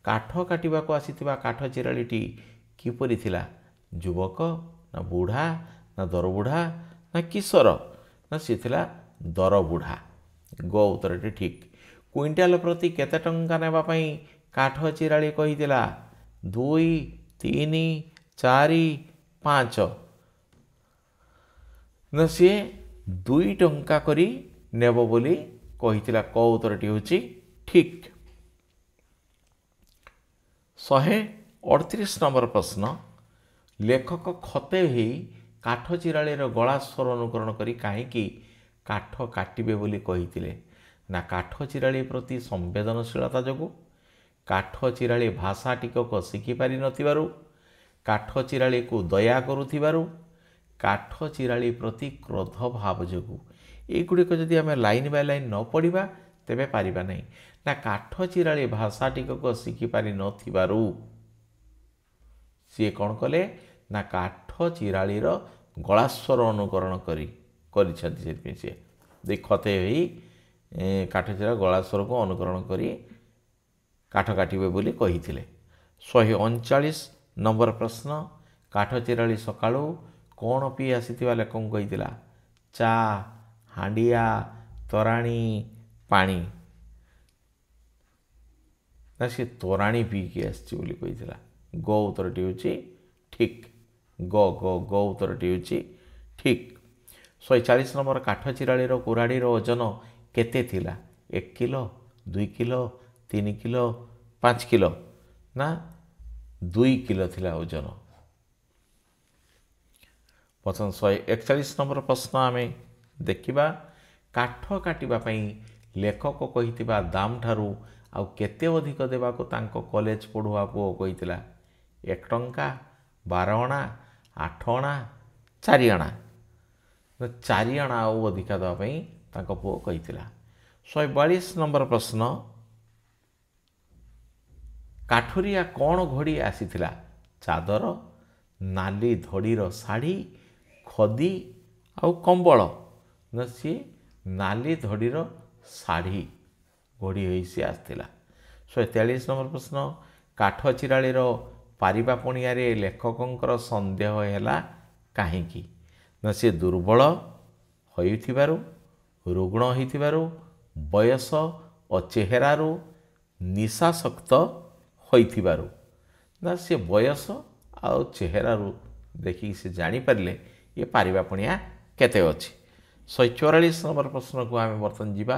କାଠ କାଟିବାକୁ ଆସିଥିବା କାଠ ଚିରାଳିଟି କିପରି ଥିଲା? ଯୁବକ ନା ବୁଢ଼ା ନା ଦରବୁଢ଼ା ନା କିଶୋର? ନା ସେ ଥିଲା ଦରବୁଢ଼ା। ଗ ଉତ୍ତରଟି ଠିକ୍। କୁଇଣ୍ଟାଲ ପ୍ରତି କେତେ ଟଙ୍କା ନେବା ପାଇଁ କାଠ ଚିରାଳି କହିଥିଲା? 2, 3, 4, 5। ନା ସିଏ 2 ଟଙ୍କା କରି ନେବ ବୋଲି କହିଥିଲା। କ ଉତ୍ତରଟି ହେଉଛି ଠିକ୍। 138 ନମ୍ବର ପ୍ରଶ୍ନ, ଲେଖକ ଖତେ ହୋଇ କାଠ ଚିରାଳିର ଗଳା ସ୍ୱର ଅନୁକରଣ କରି କାହିଁକି କାଠ କାଟିବେ ବୋଲି କହିଥିଲେ? ନା କାଠ ଚିରାଳି ପ୍ରତି ସମ୍ବେଦନଶୀଳତା ଯୋଗୁଁ, କାଠ ଚିରାଳି ଭାଷା ଟିକକ ଶିଖିପାରି ନଥିବାରୁ, କାଠ ଚିରାଳିକୁ ଦୟା କରୁଥିବାରୁ, କାଠ ଚିରାଳି ପ୍ରତି କ୍ରୋଧ ଭାବ ଯୋଗୁଁ। ଏଗୁଡ଼ିକ ଯଦି ଆମେ ଲାଇନ୍ ବାଇ ଲାଇନ୍ ନ ପଢ଼ିବା ତେବେ ପାରିବା ନାହିଁ। ନା କାଠ ଚିରାଳି ଭାଷା ଟିକକ ଶିଖିପାରି ନଥିବାରୁ ସିଏ କ'ଣ କଲେ? ନା କାଠ ଚିରାଳିର ଗଳାସ୍ୱର ଅନୁକରଣ କରିଛନ୍ତି। ସେଥିପାଇଁ ସିଏ ଖତେ ହୋଇ କାଠ ଚିରାଳି ଗଳାସ୍ୱରକୁ ଅନୁକରଣ କରି କାଠ କାଟିବେ ବୋଲି କହିଥିଲେ। 139 ନମ୍ବର ପ୍ରଶ୍ନ, କାଠ ଚିରାଳି ସକାଳୁ କ'ଣ ପିଇ ଆସିଥିବା ଲେଖକଙ୍କୁ କହିଥିଲା? ଚା, ହାଣ୍ଡିଆ, ତୋରାଣି, ପାଣି। ନା ସେ ତୋରାଣି ପିଇକି ଆସିଛି ବୋଲି କହିଥିଲା। ଗ ଉତ୍ତରଟି ହେଉଛି ଠିକ୍। ଗ ଉତ୍ତରଟି ହେଉଛି ଠିକ୍। 140 ନମ୍ବର, କାଠ ଚିରାଳିର କୁରାଢ଼ୀର ଓଜନ କେତେ ଥିଲା? 1 କିଲୋ, 2 କିଲୋ, 3 କିଲୋ, 5 କିଲୋ? ନା 2 କିଲୋ ଥିଲା ଓଜନ। 141 ନମ୍ବର ପ୍ରଶ୍ନ ଆମେ ଦେଖିବା, କାଠ କାଟିବା ପାଇଁ ଲେଖକ କହିଥିବା ଦାମ ଠାରୁ ଆଉ କେତେ ଅଧିକ ଦେବାକୁ ତାଙ୍କ କଲେଜ ପଢ଼ୁଆ ପୁଅ କହିଥିଲା? 1 ଟଙ୍କା, 12 ଅଣା, 8 ଅଣା, 4 ଅଣା? 4 ଅଣା ଆଉ ଅଧିକା ଦେବା ପାଇଁ ତାଙ୍କ ପୁଅ କହିଥିଲା। 142 ନମ୍ବର ପ୍ରଶ୍ନ, କାଠୁରିଆ କ'ଣ ଘୋଡ଼ି ଆସିଥିଲା? ଚାଦର, ନାଲି ଧଡ଼ିର ଶାଢ଼ୀ, ଖଦି ଆଉ କମ୍ବଳ? ନା ସିଏ ନାଲି ଧଡ଼ିର ଶାଢ଼ୀ ଘୋଡ଼ି ହୋଇ ସିଏ ଆସିଥିଲା। 143 ନମ୍ବର ପ୍ରଶ୍ନ, କାଠ ଚିରାଳିର ପାରିବା ପଣିଆରେ ଲେଖକଙ୍କର ସନ୍ଦେହ ହେଲା କାହିଁକି? ନା ସିଏ ଦୁର୍ବଳ ହୋଇଥିବାରୁ, ରୁଗ୍ଣ ହୋଇଥିବାରୁ, ବୟସ ଓ ଚେହେରାରୁ ନିଶାସକ୍ତ ହୋଇଥିବାରୁ? ନା ସେ ବୟସ ଆଉ ଚେହେରାରୁ ଦେଖିକି ସେ ଜାଣିପାରିଲେ ଏ ପାରିବା ପଣିଆ କେତେ ଅଛି। 144 ନମ୍ବର ପ୍ରଶ୍ନକୁ ଆମେ ବର୍ତ୍ତମାନ ଯିବା।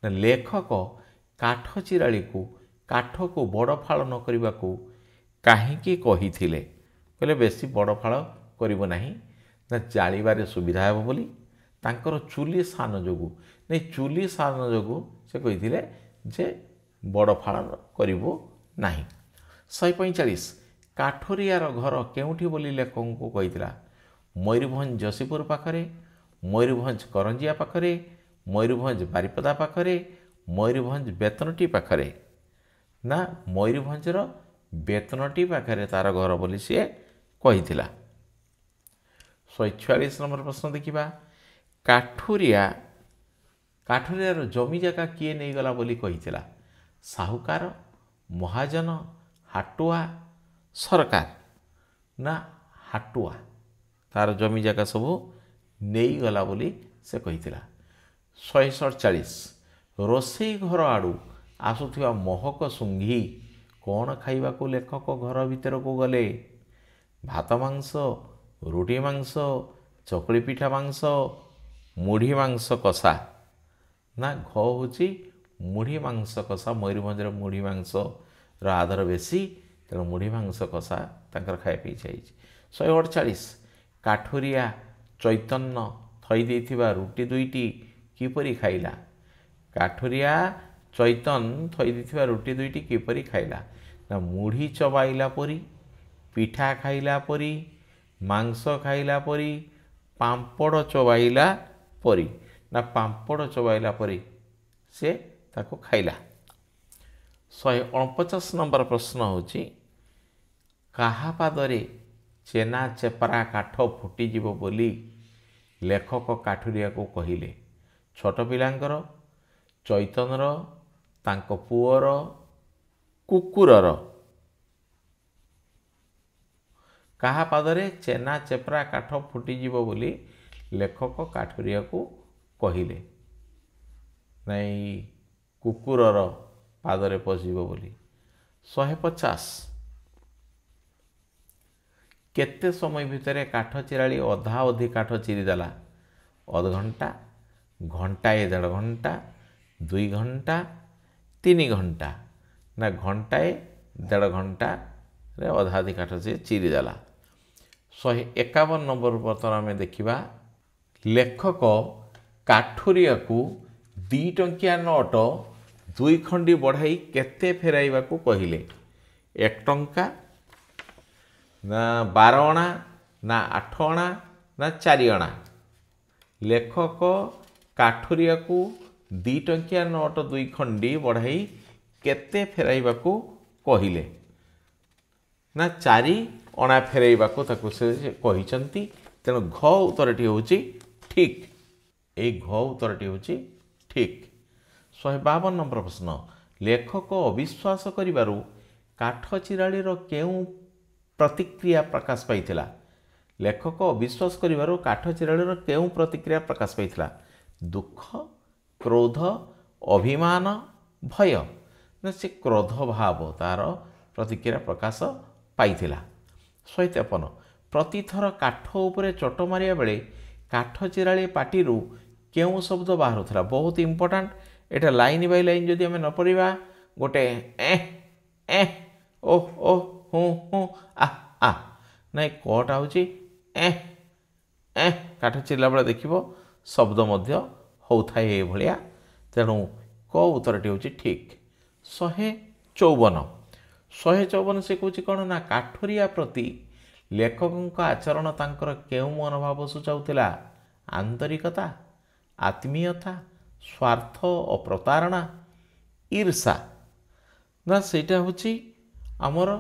ନା ଲେଖକ କାଠ ଚିରାଳିକୁ କାଠକୁ ବଡ଼ ଫାଳ ନ କରିବାକୁ କାହିଁକି କହିଥିଲେ? କହିଲେ ବେଶୀ ବଡ଼ ଫାଳ କରିବ ନାହିଁ, ନା ଜାଳିବାରେ ସୁବିଧା ହେବ ବୋଲି, ତାଙ୍କର ଚୁଲି ସାନ ଯୋଗୁଁ। ନାଇଁ ଚୁଲି ସାନ ଯୋଗୁଁ ସେ କହିଥିଲେ ଯେ ବଡ଼ ଫାଳ କରିବୁ ନାହିଁ। 145, କାଠୁରିଆର ଘର କେଉଁଠି ବୋଲି ଲେଖକଙ୍କୁ କହିଥିଲା? ମୟୂରଭଞ୍ଜ ଯଶୀପୁର ପାଖରେ, ମୟୂରଭଞ୍ଜ କରଞ୍ଜିଆ ପାଖରେ, ମୟୂରଭଞ୍ଜ ବାରିପଦା ପାଖରେ, ମୟୂରଭଞ୍ଜ ବେତନଟି ପାଖରେ? ନା ମୟୂରଭଞ୍ଜର ବେତନଟି ପାଖରେ ତା'ର ଘର ବୋଲି ସିଏ କହିଥିଲା। 146 ନମ୍ବର ପ୍ରଶ୍ନ ଦେଖିବା, କାଠୁରିଆର ଜମି ଜାଗା କିଏ ନେଇଗଲା ବୋଲି କହିଥିଲା? ସାହୁକାର, ମହାଜନ, ହାଟୁଆ, ସରକାର? ନା ହାଟୁଆ ତା'ର ଜମି ଜାଗା ସବୁ ନେଇଗଲା ବୋଲି ସେ କହିଥିଲା। 147, ରୋଷେଇ ଘର ଆଡ଼ୁ ଆସୁଥିବା ମହକ ଶୁଙ୍ଘି କ'ଣ ଖାଇବାକୁ ଲେଖକ ଘର ଭିତରକୁ ଗଲେ? ଭାତ ମାଂସ, ରୁଟି ମାଂସ, चकुली पिठा मांस मुढ़ी मांस कषा ना घ हूँ मुढ़ी मांस कषा मयूरभंज मुढ़ी मांस आदर बेसी तेणु मुढ़ी मांस कषा तांकर खाइपी चाहिए 148 काठुरिया चैतन्य थई देथिबा रुटी दुईटी किपरि खाइला काठुरिया चैतन्य थई देथिबा रुटी दुईटी किपरि खाइला ना मुढ़ी चबाइला परी पिठा खाइला परी मांस खाइला परी पांपड़ चबाइला परी ना पांपड़ चबाइला परी से ताको खाइला 149 नंबर प्रश्न होची काहा पादरे चेना चेपरा काठ फुटीजिब बोली लेखक काठुरिया को कहिले छोट पिलांकर चैतन्यर तांको पुअर कुकुरर काहा पादरे चेना चेपरा काठ फुटीजिब बोली लेखक काठुरिया को कहिले नहीं कुकुरर पादरे पशिब बोली 150 केते समय भितर काठ चिराली अधा अधि काठ चिरीदेला अध घंटा घंटाए 1.5 घंटा 2 घंटा 3 घंटा ना घंटाए 1.5 घंटा रे अधा अधि काठ से चिरीदेला 151 नंबर बर्तमान आम देखा लेखक काठुरिया को 2 टंकिया नोट 2 खंडी बढ़ाई केते फेराइबा को कहिले 1 टंका ना 12 अणा ना 8 अणा ना 4 अणा लेखक काठुरिया को 2 टंकिया नोट 2 खंडी बढ़ाई केते फेराइबा को कहिले ना 4 अणा फेराइबा को ताकू से कहिसंती तेणु घ उत्तरटी होची ठीक ए घ उत्तरटी होची ठीक 152 नंबर प्रश्न लेखक अविश्वास करिबारु काठ चिरालीर केउ प्रतिक्रिया प्रकाश पाइथिला लेखक अविश्वास करिबारु काठ चिरालीर केउ प्रतिक्रिया प्रकाश पाइथिला दुख क्रोध अभिमान भय ना से क्रोध भाव तार प्रतिक्रिया प्रकाश पाइथिला 153 प्रतिथर काठ उपरे चोट मारिया बेले काठ चिराली पाटिरू केउ शब्द बाहरुथला बहुत important Etah line by line जदि आम न पढ़ा गोटे ए ओ ओ हूँ हूँ आ नाई कटा हूँ ए काठ चिरला बेले देख शब्द होता है ये तेणु क उत्तरटी हूँ ठीक 154 से कौच कौन ना काठुरिया प्रति लेखक आचरण तांकर केउ मनोभाव सूचाउला आंतरिकता आत्मीयता स्वार्थ और प्रतारणा ईर्षा ना सेटा हूँ आमर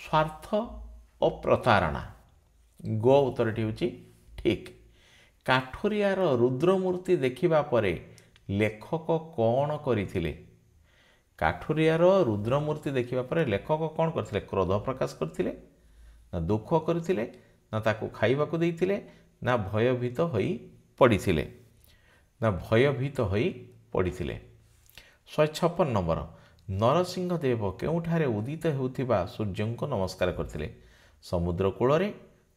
स्वार्थ और प्रतारणा गो उत्तरटी हूँ ठीक काठुरियार रुद्रमूर्ति देखिबा परे लेखक कौन करथिले काठुरियार रुद्रमूर्ति देखिबा परे लेखक कौन करथिले क्रोध प्रकाश करथिले ना दुख करथिले ना ताकू खाइबाकू देइथिले ना भयभीत होई पड़िथिले ना भयभीत होई पड़िथिले 156 नंबर नरसिंहदेव केउठारे उदित हेउथिबा सूर्य को नमस्कार करथिले समुद्र कूल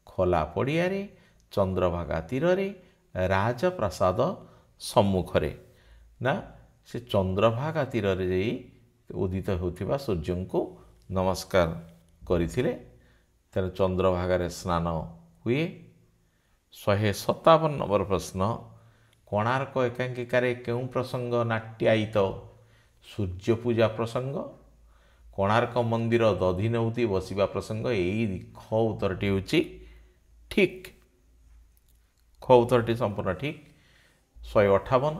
खोला पड़ियारे चंद्रभागा तीर राजप्रासाद सम्मुखरे ना से चंद्रभागा तीर उदित होउथिबा सूर्य को नमस्कार करथिले तेरे चंद्रभागा स्नान हुए 157 नंबर प्रश्न कोणार्क एकांकिकारे केउं प्रसंग नाट्यायित सूर्य पूजा प्रसंग कोणार्क मंदिर दधि नौती बसिबा प्रसंग यही ख उत्तरटी हूँ ठीक ख उत्तरटी संपूर्ण ठीक 158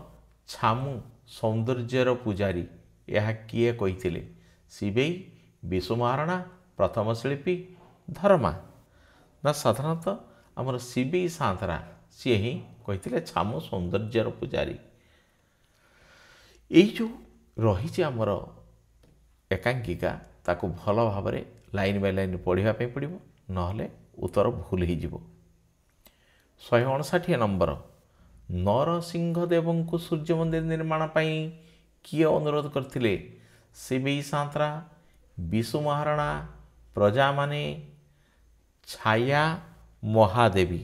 छामु सौंदर्यर पूजारी यह किए कही शिवेई विषु महारणा प्रथम शिल्पी धर्मा ना साधारणतः आमर शिवेई सांतरा सी ही कही छामु सौंदर्यर पूजारी यही रही आमर एकांकिका ताकू भल भाव लाइन बाय लाइन पढ़ापी पड़ो ना उत्तर भूल हो 159 नंबर नरसिंहदेव को सूर्य मंदिर निर्माण किए अनुरोध करथिले शिवेई सांतरा विषु महारणा प्रजा माने छाया महादेवी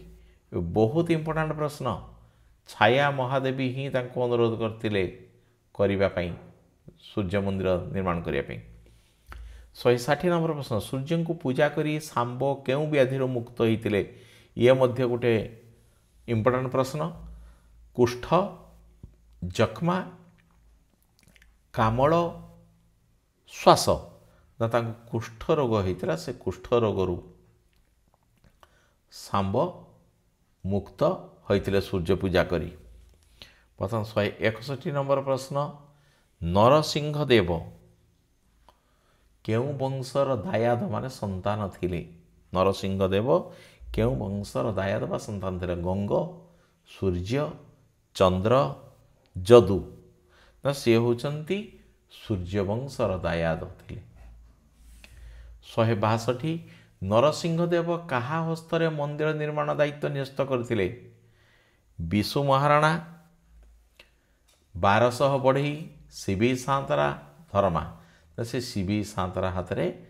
बहुत इंपोर्टाट प्रश्न। छाया महादेवी ही अनुरोध करते करने सूर्य मंदिर निर्माण करने। 160 नंबर प्रश्न, सूर्य को पूजा करी सांब केउं व्याधि मुक्त होते? ये मध्य गोटे इंपोर्टाट प्रश्न। कुष्ठ, जक्मा, कामल, श्वास ना कुष्ठ रोग होता से कुष्ठ रोगरू सांब मुक्त होते सूर्य पूजा करी। प्रथम 161 नंबर प्रश्न, नरसिंह देव केउं वंशर दायाद माने संतान थिले? नरसिंह देव केउं वंशर दायाद बा संतान थिले? गंग, सूर्य, चंद्र, जदु ना सी होचंती सूर्यवंशर दायाद थिले। 162 नरसिंह देव कहा हस्तरे मंदिर निर्माण दायित्व न्यस्त करथिले? विशु महाराणा, 1200 बढ़ई, शिवी सांतरा, धर्मा से शिवी सांतरा हाथ में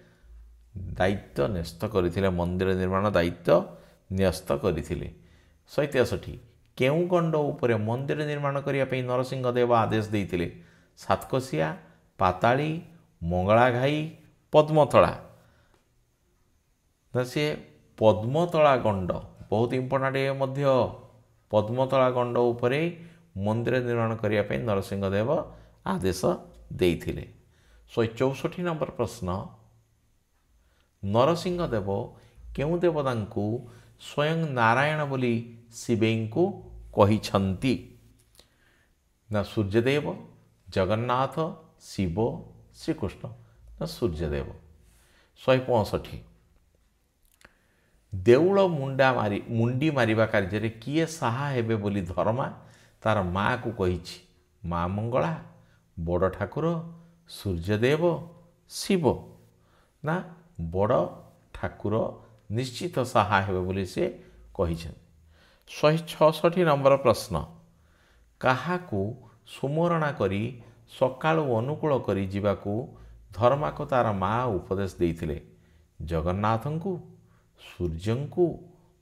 दायित्व न्यस्त करथिले, मंदिर निर्माण दायित्व न्यस्त करथिले। 163 केउं गंड उपरे मंदिर निर्माण करने नरसिंह देव आदेश देते? सातकोशिया, पाताली, मंगलाघाई, पद्मतला ना सी पद्मतला गंड बहुत इंपोर्टाट। ये मध्य पद्मतला गंड उपरे मंदिर निर्माण करने नरसिंह देव आदेश देते। 164 नंबर प्रश्न, नरसिंह देव केउं देवता को स्वयं नारायण बोली शिवें को कहिछंती? ना सूर्यदेव, जगन्नाथ, शिव, श्रीकृष्ण ना सूर्यदेव। 165 देउल मुंडी मारिबा कार्य किए साहा हेबे बोली धर्मा तार माँ को कहिछि? माँ मंगला, बड़ ठाकुर, सूर्यदेव, शिव ना बड़ ठाकुर निश्चित साहा हेबे बोली से कहिछन। 166 नंबर प्रश्न, काहाकू सुमरणा करी सकाळु अनुकूल करी जीवाकू धर्मा को तार माँ उपदेश देइथिले? जगन्नाथ को, सूर्य को,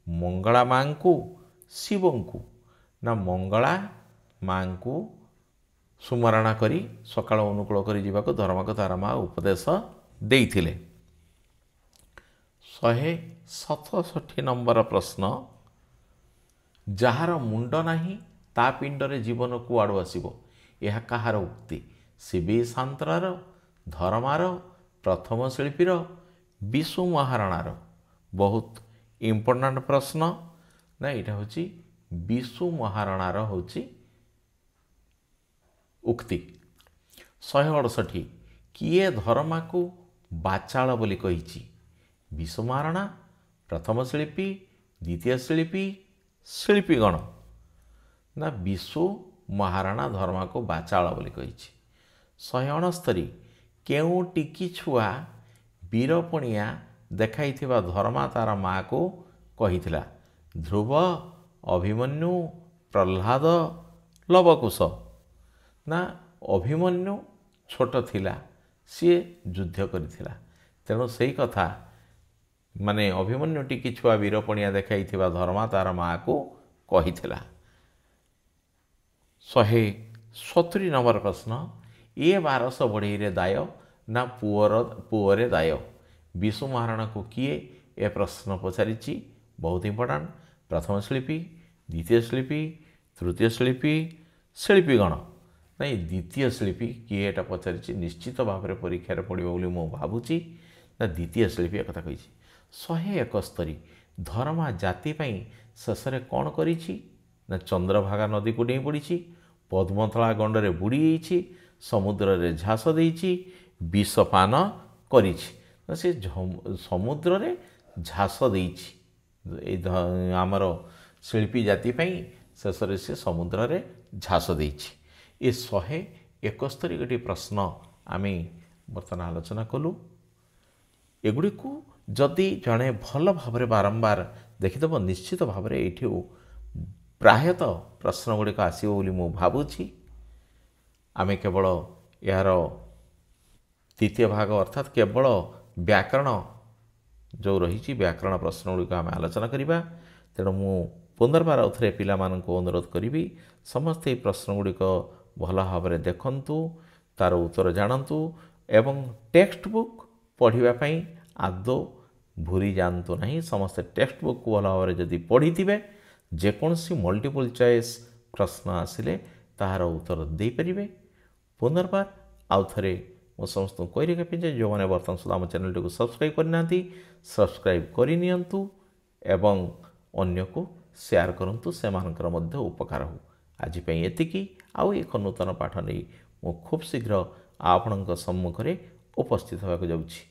मंगला माँ को, शिव को ना मंगला माँ को सुमरणा करी सकाळ अनुकूल करी जीवाकू धर्मा को तार माँ उपदेश देइथिले। 167 नंबर प्रश्न, जार मुंड नाही ता पिंडरे जीवन कुआड़ू आसब? यह कहार उक्ति? शिवी सांतरार, धर्मार, प्रथम शिल्पीर, विशु महाराणार? बहुत इंपोर्टाट प्रश्न ना यहाँ हूँ विशु महाराणार हूँ उक्ति। 168 किए धर्मा को बाचाल बोली कहिछि? विशु महाराणा, प्रथम शिल्पी, द्वितीय शिल्पी, शिल्पीगण ना विशु महाराणा धर्मा को बाचाल बोली कहिछि। 169 केउं टिकी छुआ वीरपणिया देखाई धर्मा तार माँ को कहिथिला? ध्रुव, अभिमन्यु, प्रह्लाद, लवकुश ना अभिमन्यु छोट थिला सी युद्ध करथिला तेणु सही कथा माने अभिमन्यु टिकी छुआ वीरपणिया देखाई धर्मा तार माँ को कहिथिला। 170 नंबर प्रश्न, ये 1200 बढ़ई रे दाय ना पुअरे दाय? विशु महाराणा को किए ए प्रश्न पचारिछि? बहुत इंपोर्टाट। प्रथम शिल्पी, द्वितीय शिल्पी, तृतीय शिल्पी, शिल्पीगण नहीं द्वितीय शिल्पी किए एटा पचारिछि? निश्चित भाव में परीक्षार पड़ो बोली मु भावुची ना द्वितीय शिल्पी एक कथा कही। 171 धर्मा जाति शेष में कौन करिछि ना चंद्रभागा नदी को डेई पड़ी, पद्मतला गंडरे बुड़ी, समुद्र रे झास देइछि, विषपान करिछि ना से समुद्र रे झास देइछि। आमर शिल्पी जाति शेष में से समुद्र रे झास देइछि। ये 171 गोटी प्रश्न आम बर्तमान आलोचना कलु। एगुड़ी को जदि जड़े भल भाव बारंबार देखिदेव निश्चित भाव में ये प्रायतः प्रश्न गुड़िक आसो बोली मु भावुछि। आमे केवल यार द्वितीय भाग अर्थात केवल व्याकरण जो रही व्याकरण प्रश्न गुड़िक आम आलोचना करवा। तेणु मु पुनर्बार आउ थे पिलामानंकु अनुरोध करी समस्ते प्रश्न गुड़िक भल भाव देखु तार उत्तर जानतु एवं टेक्स्ट बुक पढ़ापी आदौ भूरी जातु ना। समस्ते टेक्स्ट बुक को भल भाव जदि पढ़ी थे जेकोसी मल्टीपल चॉइस प्रश्न आसिले तार उत्तर दे पारे। पुनर्बार आउ थे मु समस्त कही रखी जो मैंने बर्तमान सुधा आम चैनल टी सब्सक्राइब करना सब्सक्राइब करनी एवं अन्य को शेयर करंतु से उपकार हो। आज एतिकी आउ एक नूतन पाठ नहीं मु खूब शीघ्र आपणक सम्मुखें उपस्थित होगा जाऊँगी।